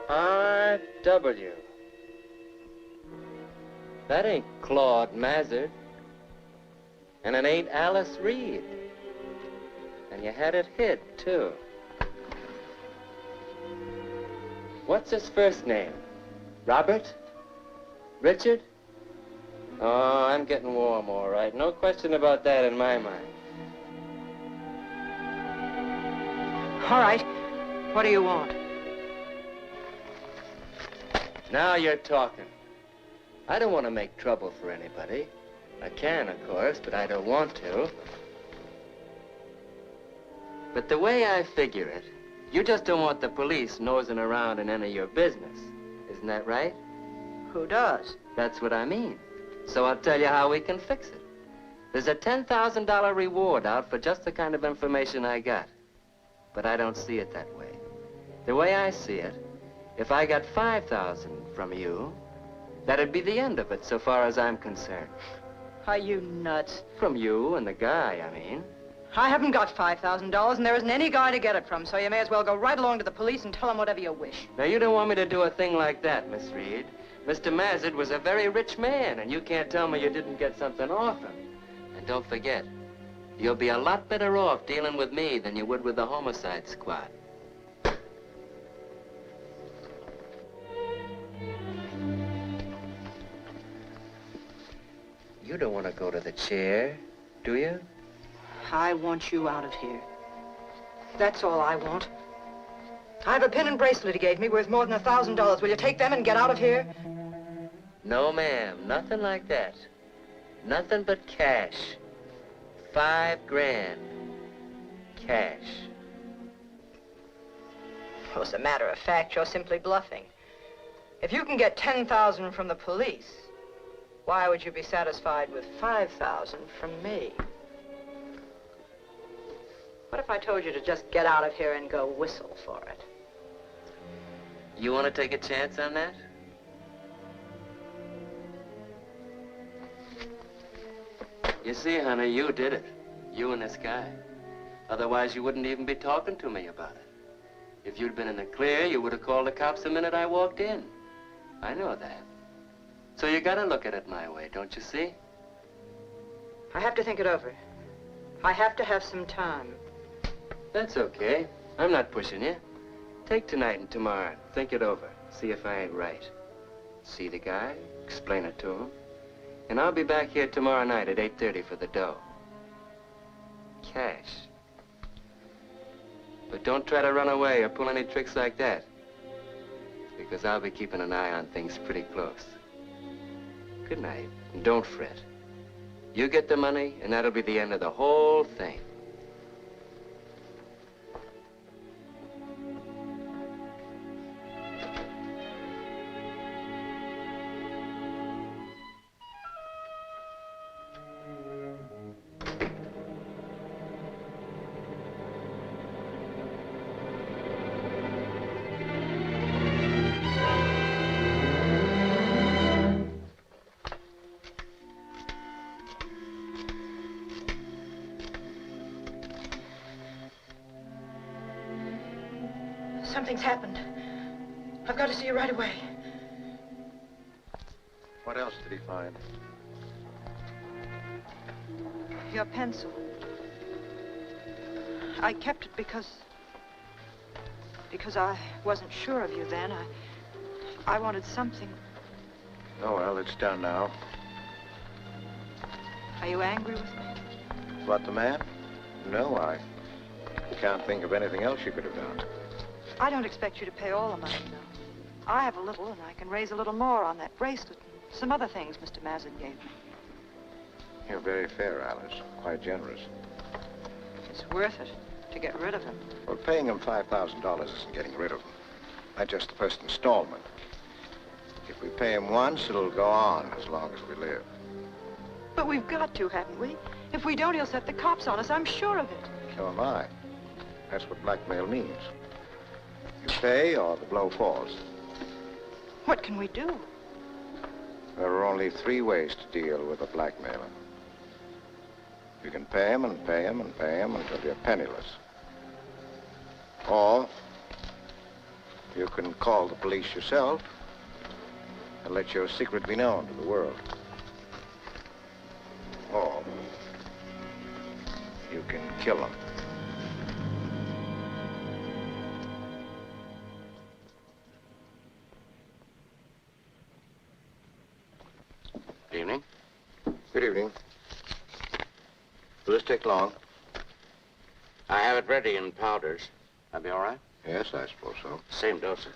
Speaker 6: R.W. That ain't Claude Mazard. And it ain't Alice Reed. And you had it hid, too. What's his first name? Robert? Richard? Oh, I'm getting warm, all right. No question about that in my mind.
Speaker 2: All right. What do you want?
Speaker 6: Now you're talking. I don't want to make trouble for anybody. I can, of course, but I don't want to. But the way I figure it, you just don't want the police nosing around in any of your business. Isn't that right?
Speaker 2: Who does?
Speaker 6: That's what I mean. So I'll tell you how we can fix it. There's a $10,000 reward out for just the kind of information I got. But I don't see it that way. The way I see it, if I got $5,000 from you, that'd be the end of it so far as I'm concerned.
Speaker 2: Are you nuts?
Speaker 6: From you and the guy, I mean.
Speaker 2: I haven't got $5,000, and there isn't any guy to get it from, so you may as well go right along to the police and tell them whatever you wish.
Speaker 6: Now, you don't want me to do a thing like that, Miss Reed. Mr. Mazard was a very rich man, and you can't tell me you didn't get something off him. And don't forget, you'll be a lot better off dealing with me than you would with the homicide squad. You don't want to go to the chair, do you?
Speaker 2: I want you out of here. That's all I want. I have a pin and bracelet he gave me worth more than $1,000. Will you take them and get out of here?
Speaker 6: No, ma'am. Nothing like that. Nothing but cash. $5 grand. Cash.
Speaker 2: Well, as a matter of fact, you're simply bluffing. If you can get $10,000 from the police, why would you be satisfied with $5,000 from me? What if I told you to just get out of here and go whistle for it?
Speaker 6: You want to take a chance on that? You see, honey, you did it. You and this guy. Otherwise, you wouldn't even be talking to me about it. If you'd been in the clear, you would have called the cops the minute I walked in. I know that. So you gotta look at it my way, don't you see?
Speaker 2: I have to think it over. I have to have some time.
Speaker 6: That's okay. I'm not pushing you. Take tonight and tomorrow. Think it over. See if I ain't right. See the guy, explain it to him. And I'll be back here tomorrow night at 8:30 for the dough. Cash. But don't try to run away or pull any tricks like that. Because I'll be keeping an eye on things pretty close. Good night, and don't fret. You get the money, and that'll be the end of the whole thing.
Speaker 2: Something's happened. I've got to see you right away.
Speaker 1: What else did he find?
Speaker 2: Your pencil. I kept it because I wasn't sure of you then. I wanted something.
Speaker 1: Oh, well, it's done now.
Speaker 2: Are you angry with me?
Speaker 1: What, the man? No, I can't think of anything else you could have done.
Speaker 2: I don't expect you to pay all the money, though. I have a little, and I can raise a little more on that bracelet and some other things Mr. Mazin gave me.
Speaker 1: You're very fair, Alice. Quite generous.
Speaker 2: It's worth it to get rid of him.
Speaker 1: Well, paying him $5,000 isn't getting rid of him. That's just the first installment. If we pay him once, it'll go on as long as we live.
Speaker 2: But we've got to, haven't we? If we don't, he'll set the cops on us. I'm sure of it.
Speaker 1: So am I. That's what blackmail means. You pay or the blow falls.
Speaker 2: What can we do?
Speaker 1: There are only 3 ways to deal with a blackmailer. You can pay him and pay him and pay him until you're penniless. Or you can call the police yourself and let your secret be known to the world. Or you can kill him.
Speaker 8: Evening.
Speaker 1: Good evening. Will this take long?
Speaker 8: I have it ready in powders. That'd be all right?
Speaker 1: Yes, I suppose so.
Speaker 8: Same dosage.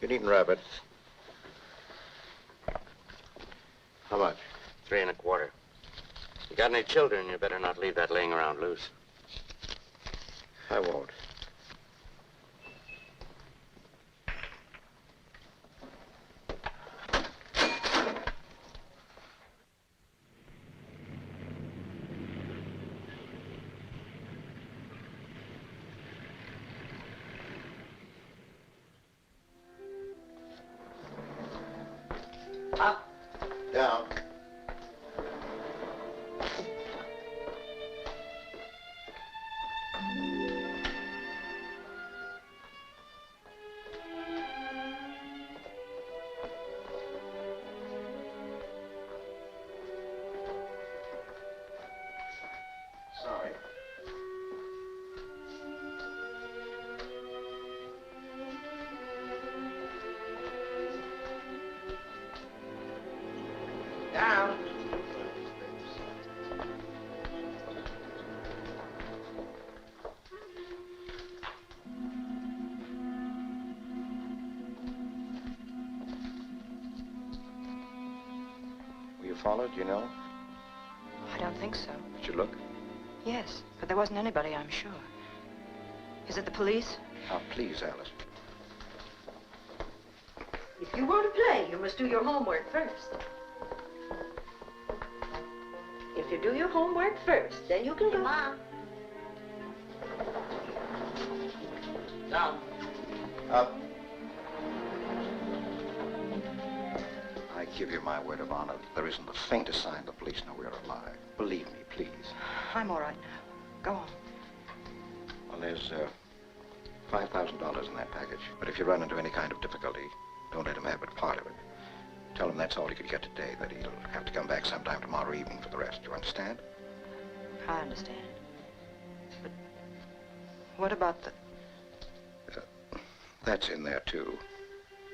Speaker 1: You needn't wrap it. How much?
Speaker 8: 3 1/4. You got any children, you better not leave that laying around loose.
Speaker 1: I won't.
Speaker 2: Up.
Speaker 1: Down. followed, you know?
Speaker 2: I don't think so.
Speaker 1: Did you look?
Speaker 2: Yes, but there wasn't anybody, I'm sure. Is it the police?
Speaker 1: Now, please, Alice.
Speaker 3: If you want to play, you must do your homework first. If you do your homework first, then you can go.
Speaker 10: Mom.
Speaker 11: Down.
Speaker 1: Up. I give you my word of honor, there isn't the faintest sign the police know we're alive. Believe me, please.
Speaker 2: I'm all right now. Go on.
Speaker 1: Well, there's $5,000 in that package. But if you run into any kind of difficulty, don't let him have but part of it. Tell him that's all he could get today, that he'll have to come back sometime tomorrow evening for the rest. You understand?
Speaker 2: I understand. But what about the...
Speaker 1: That's in there, too.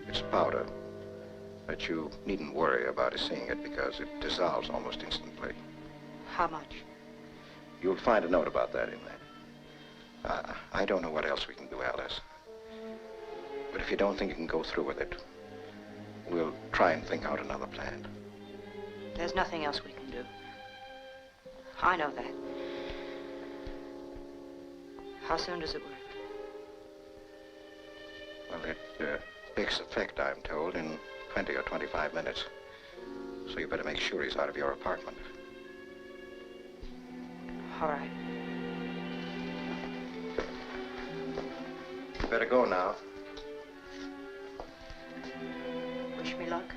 Speaker 1: It's powder. But you needn't worry about his seeing it because it dissolves almost instantly.
Speaker 2: How much?
Speaker 1: You'll find a note about that in there. I don't know what else we can do, Alice. But if you don't think you can go through with it, we'll try and think out another plan.
Speaker 2: There's nothing else we can do. I know that. How soon does it work?
Speaker 1: Well, it takes effect, I'm told, in 20 or 25 minutes. So you better make sure he's out of your apartment.
Speaker 2: All right.
Speaker 1: You better go now.
Speaker 2: Wish me luck.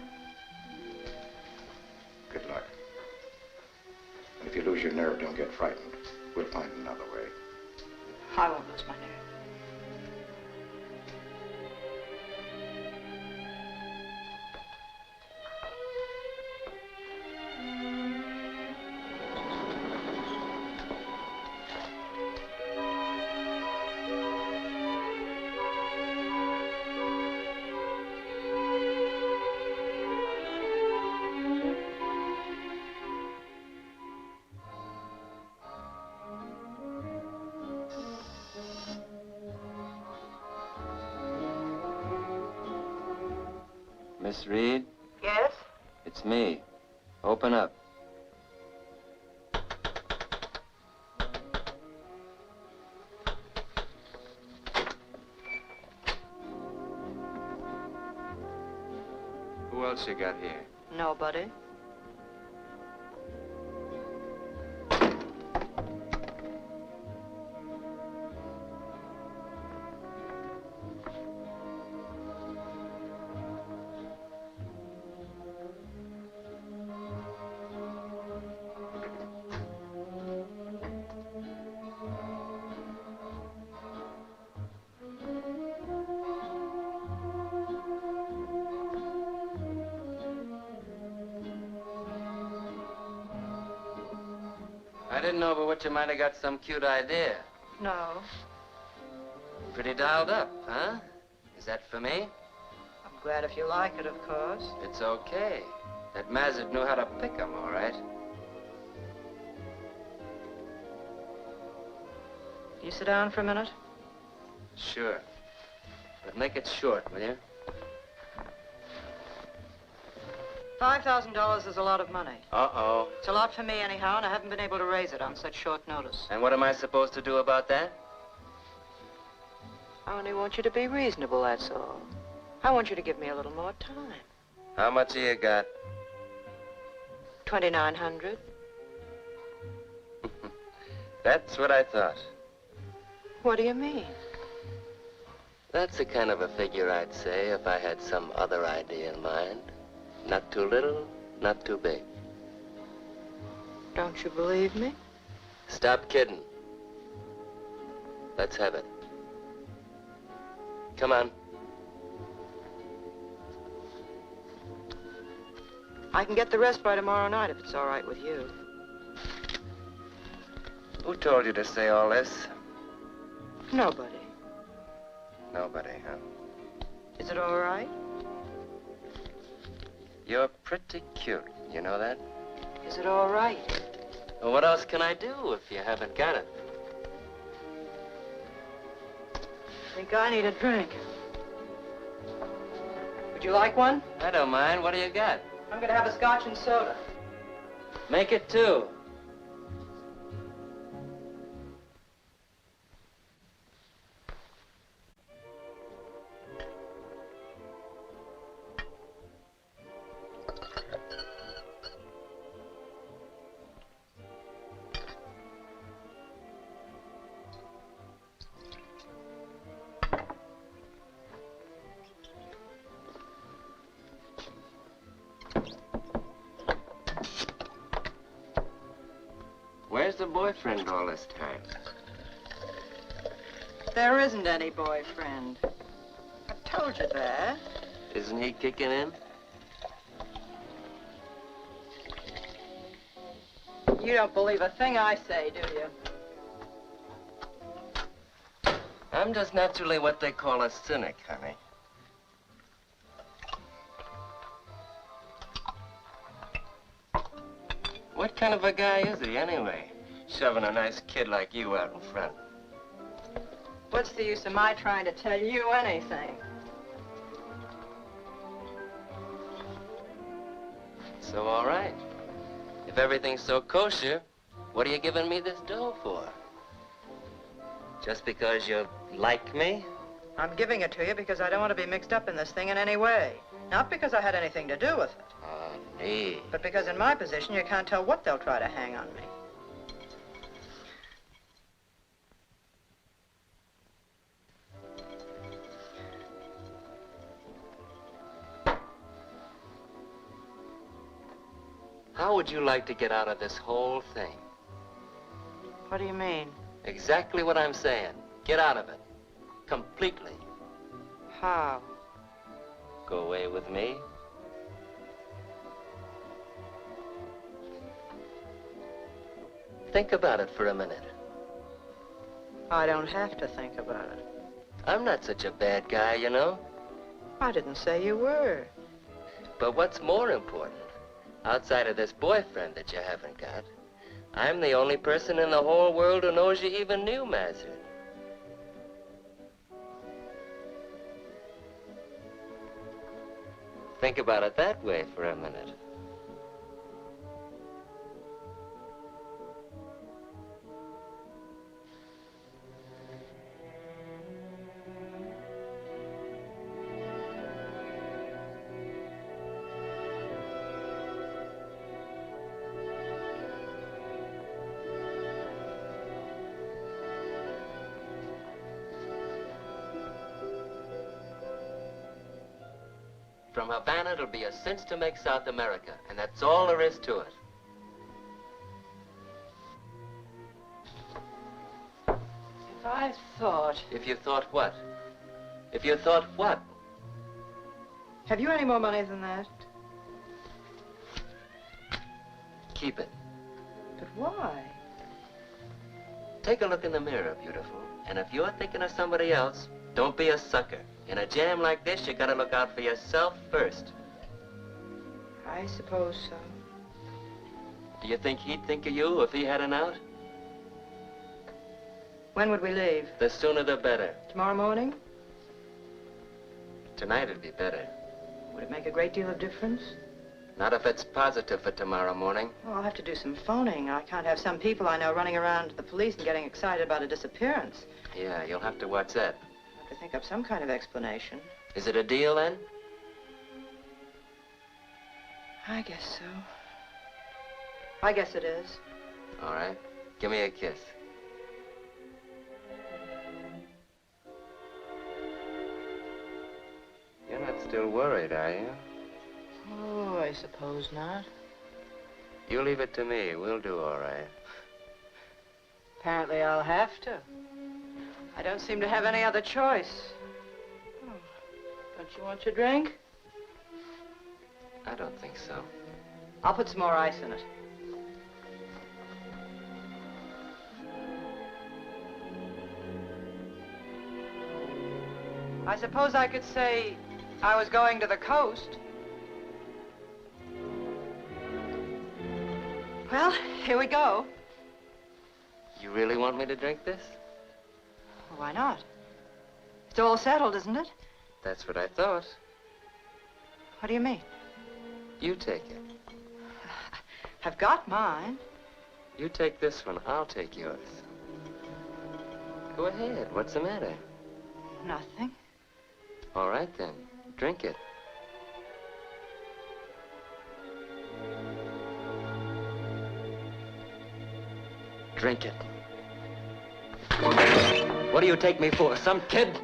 Speaker 1: Good luck. And if you lose your nerve, don't get frightened. We'll find another way.
Speaker 2: I won't lose my nerve.
Speaker 6: Miss Reed?
Speaker 2: Yes?
Speaker 6: It's me. Open up. Who else you got here?
Speaker 2: Nobody.
Speaker 6: I didn't know but what you might have got some cute idea.
Speaker 2: No.
Speaker 6: Pretty dialed up, huh? Is that for me?
Speaker 2: I'm glad if you like it, of course.
Speaker 6: It's okay. That Mazard knew how to pick 'em, all right.
Speaker 2: You sit down for a minute?
Speaker 6: Sure. But make it short, will you?
Speaker 2: $5,000 is a lot of money.
Speaker 6: Uh-oh.
Speaker 2: It's a lot for me anyhow, and I haven't been able to raise it on such short notice.
Speaker 6: And what am I supposed to do about that?
Speaker 2: I only want you to be reasonable, that's all. I want you to give me a little more time.
Speaker 6: How much have you got?
Speaker 2: 2,900.
Speaker 6: That's what I thought.
Speaker 2: What do you mean?
Speaker 6: That's the kind of a figure I'd say if I had some other idea in mind. Not too little, not too big.
Speaker 2: Don't you believe me?
Speaker 6: Stop kidding. Let's have it. Come on.
Speaker 2: I can get the rest by tomorrow night if it's all right with you.
Speaker 6: Who told you to say all this?
Speaker 2: Nobody.
Speaker 6: Nobody, huh?
Speaker 2: Is it all right?
Speaker 6: You're pretty cute, you know that?
Speaker 2: Is it all right?
Speaker 6: Well, what else can I do if you haven't got it?
Speaker 2: I think I need a drink. Would you like one?
Speaker 6: I don't mind. What do you got?
Speaker 2: I'm gonna have a scotch and soda.
Speaker 6: Make it 2. Where's the boyfriend all this time?
Speaker 2: There isn't any boyfriend. I told you that.
Speaker 6: Isn't he kicking in?
Speaker 2: You don't believe a thing I say, do you?
Speaker 6: I'm just naturally what they call a cynic, honey. What kind of a guy is he, anyway? Shoving a nice kid like you out in front.
Speaker 2: What's the use of my trying to tell you anything?
Speaker 6: So, all right. If everything's so kosher, what are you giving me this dough for? Just because you like me?
Speaker 2: I'm giving it to you because I don't want to be mixed up in this thing in any way. Not because I had anything to do with it.
Speaker 6: Nee.
Speaker 2: But because in my position, you can't tell what they'll try to hang on me.
Speaker 6: How would you like to get out of this whole thing?
Speaker 2: What do you mean?
Speaker 6: Exactly what I'm saying. Get out of it. Completely.
Speaker 2: How?
Speaker 6: Go away with me. Think about it for a minute.
Speaker 2: I don't have to think about it.
Speaker 6: I'm not such a bad guy, you know.
Speaker 2: I didn't say you were.
Speaker 6: But what's more important, outside of this boyfriend that you haven't got, I'm the only person in the whole world who knows you even knew Mazur. Think about it that way for a minute. From Havana, it'll be a cinch to make South America, and that's all there is to it.
Speaker 2: If I thought...
Speaker 6: If you thought what? If you thought what?
Speaker 2: Have you any more money than that?
Speaker 6: Keep it.
Speaker 2: But why?
Speaker 6: Take a look in the mirror, beautiful, and if you're thinking of somebody else, don't be a sucker. In a jam like this, you gotta look out for yourself first.
Speaker 2: I suppose so.
Speaker 6: Do you think he'd think of you if he had an out?
Speaker 2: When would we leave?
Speaker 6: The sooner the better.
Speaker 2: Tomorrow morning?
Speaker 6: Tonight'd be better.
Speaker 2: Would it make a great deal of difference?
Speaker 6: Not if it's positive for tomorrow morning.
Speaker 2: Well, I'll have to do some phoning. I can't have some people I know running around to the police and getting excited about a disappearance.
Speaker 6: Yeah, you'll have to watch that.
Speaker 2: I have to think up some kind of explanation.
Speaker 6: Is it a deal, then?
Speaker 2: I guess so. I guess it is.
Speaker 6: All right. Give me a kiss. You're not still worried, are you?
Speaker 2: Oh, I suppose not.
Speaker 6: You leave it to me. We'll do all right.
Speaker 2: Apparently I'll have to. I don't seem to have any other choice. Oh, don't you want your drink?
Speaker 6: I don't think so.
Speaker 2: I'll put some more ice in it. I suppose I could say I was going to the coast. Well, here we go.
Speaker 6: You really want me to drink this?
Speaker 2: Why not? It's all settled, isn't it?
Speaker 6: That's what I thought.
Speaker 2: What do you mean?
Speaker 6: You take it.
Speaker 2: I've got mine.
Speaker 6: You take this one, I'll take yours. Go ahead, what's the matter?
Speaker 2: Nothing.
Speaker 6: All right then, drink it. Drink it. What do you take me for, some kid?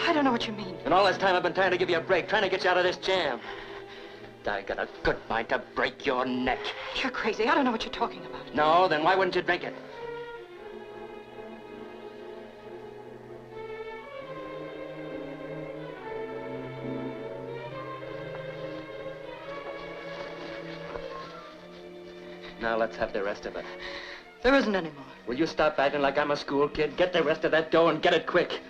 Speaker 2: I don't know what you mean.
Speaker 6: And all this time I've been trying to give you a break, trying to get you out of this jam. I got a good mind to break your neck.
Speaker 2: You're crazy. I don't know what you're talking about.
Speaker 6: No, then why wouldn't you drink it? Now let's have the rest of it.
Speaker 2: There isn't any more.
Speaker 6: Will you stop acting like I'm a school kid? Get the rest of that dough and get it quick.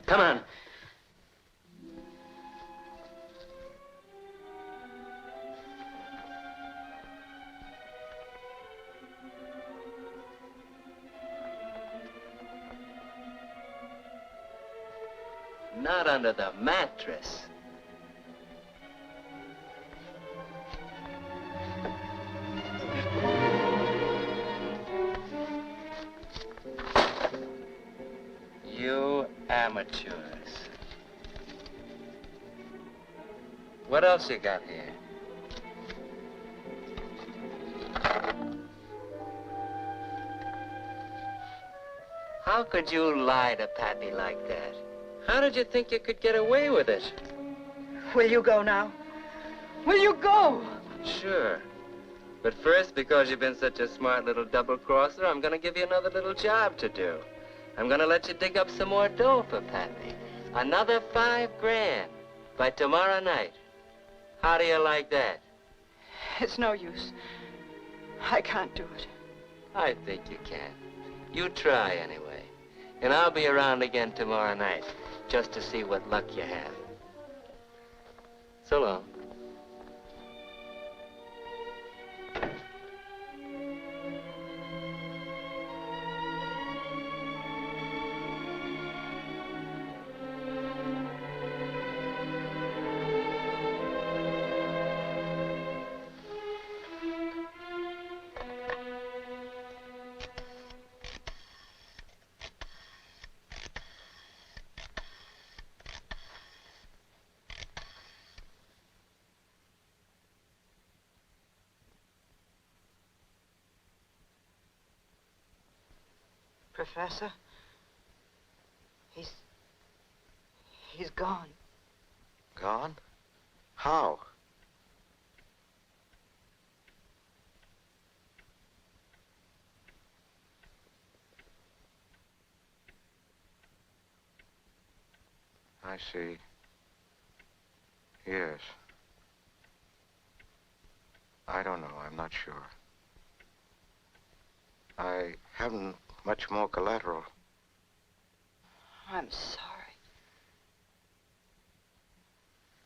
Speaker 6: Come on. Not under the mattress. You amateurs. What else you got here? How could you lie to Pappy like that? How did you think you could get away with it?
Speaker 2: Will you go now? Will you go?
Speaker 6: Sure. But first, because you've been such a smart little double-crosser, I'm gonna give you another little job to do. I'm gonna let you dig up some more dough for Pappy. Another $5 by tomorrow night. How do you like that?
Speaker 2: It's no use. I can't do it.
Speaker 6: I think you can. You try anyway. And I'll be around again tomorrow night, just to see what luck you have. So long.
Speaker 2: Professor, he's gone.
Speaker 1: Gone? How? I see. Yes. I don't know. I'm not sure. I haven't much more collateral.
Speaker 2: I'm sorry.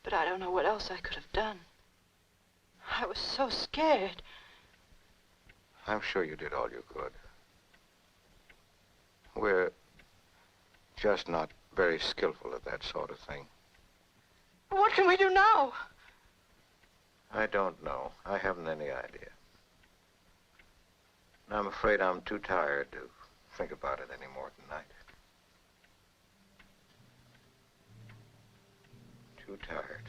Speaker 2: But I don't know what else I could have done. I was so scared.
Speaker 1: I'm sure you did all you could. We're just not very skillful at that sort of thing.
Speaker 2: What can we do now?
Speaker 1: I don't know. I haven't any idea. I'm afraid I'm too tired to think about it any more tonight. Too tired.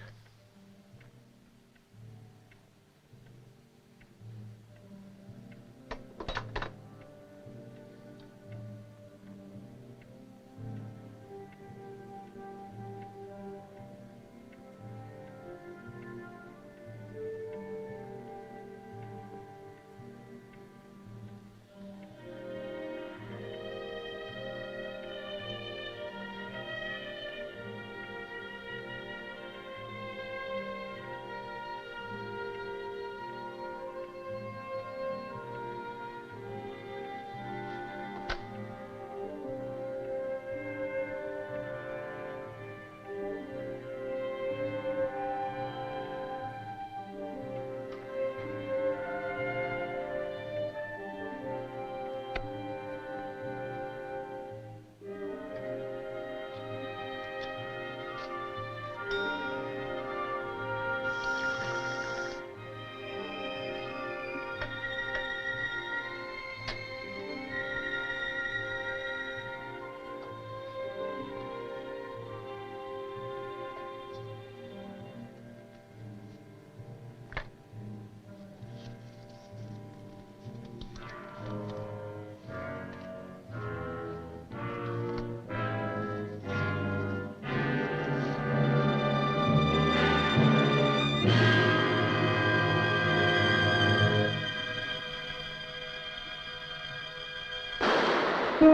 Speaker 11: Who's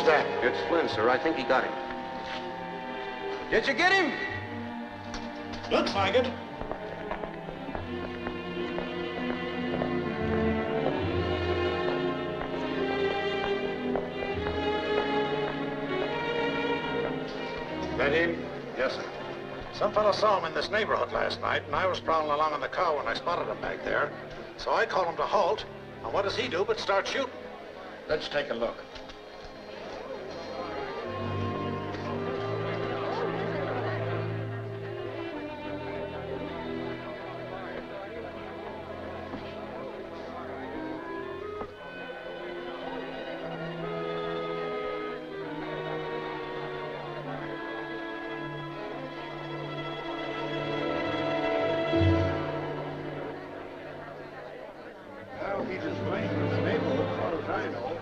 Speaker 11: that?
Speaker 1: It's Flynn, sir. I think he got him.
Speaker 7: Did you get him?
Speaker 11: Looks like it. That him?
Speaker 13: Yes, sir. Some fellow saw him in this neighborhood last night, and I was prowling along on the cow when I spotted him back there. So I called him to halt, and what does he do but start shooting?
Speaker 11: Let's take a look.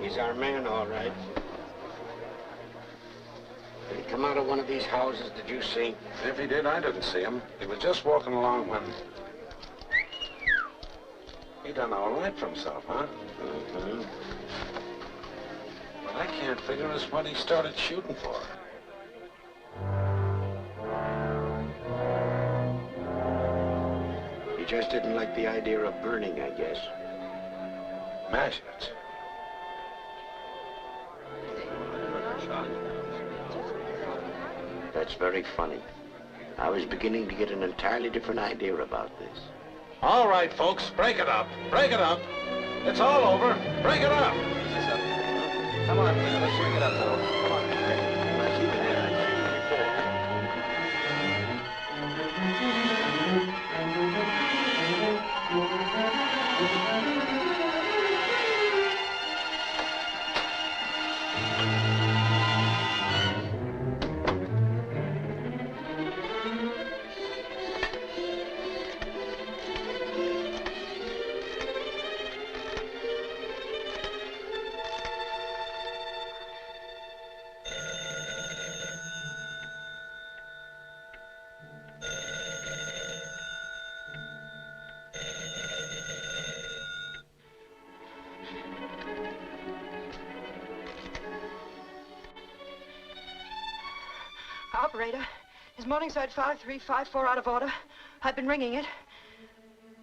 Speaker 11: He's our man, all right. Did he come out of one of these houses, did you see?
Speaker 13: If he did, I didn't see him. He was just walking along when... He done all right for himself, huh?
Speaker 11: Mm-hmm.
Speaker 13: What I can't figure is what he started shooting for.
Speaker 11: He just didn't like the idea of burning, I guess.
Speaker 13: Mash it.
Speaker 11: That's very funny. I was beginning to get an entirely different idea about this.
Speaker 13: All right, folks, break it up. Break it up. It's all over. Break it up.
Speaker 1: Come on, let's break it up now. Come on.
Speaker 2: Operator, is Morningside 5354 out of order? I've been ringing it.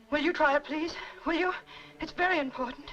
Speaker 2: Will you try it, please? Will you? It's very important.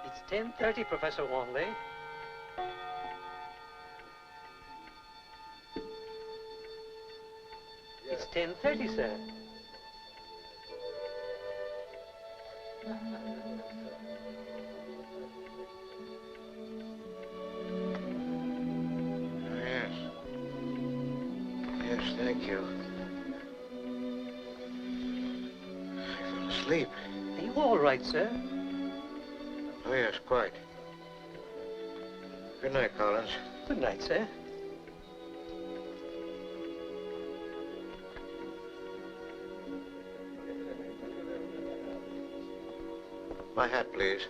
Speaker 7: It's 10:30, Professor Wanley. It's 10:30, sir.
Speaker 1: Yes. Yes, thank you. I fell asleep.
Speaker 7: Are you all right, sir?
Speaker 1: Oh, yes, quite. Good night, Collins.
Speaker 7: Good night, sir.
Speaker 1: My hat, please.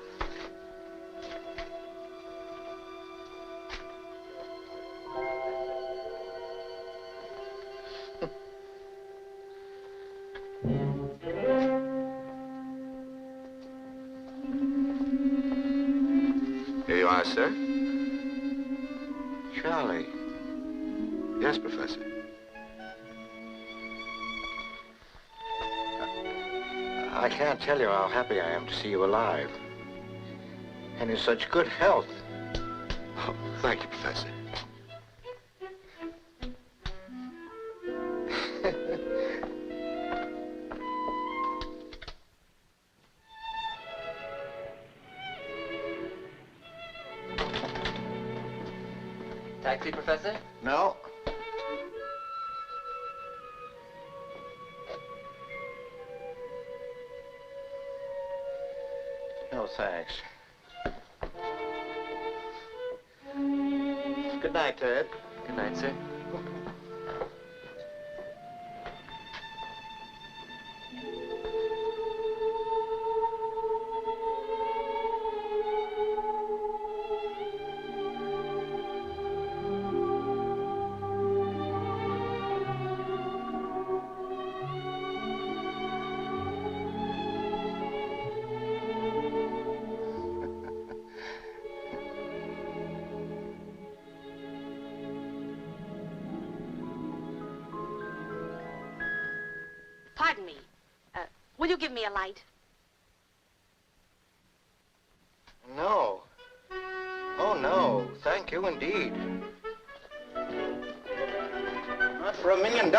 Speaker 5: Noir, sir.
Speaker 1: Charlie. Yes, Professor. I can't tell you how happy I am to see you alive. And in such good health.
Speaker 12: Oh, thank you, Professor.
Speaker 6: Taxi, Professor?
Speaker 1: No. No, thanks. Good night, Ted.
Speaker 6: Good night, sir.
Speaker 3: Pardon me. Will you give me a light?
Speaker 1: No. Oh, no. Thank you indeed. Not for $1 million.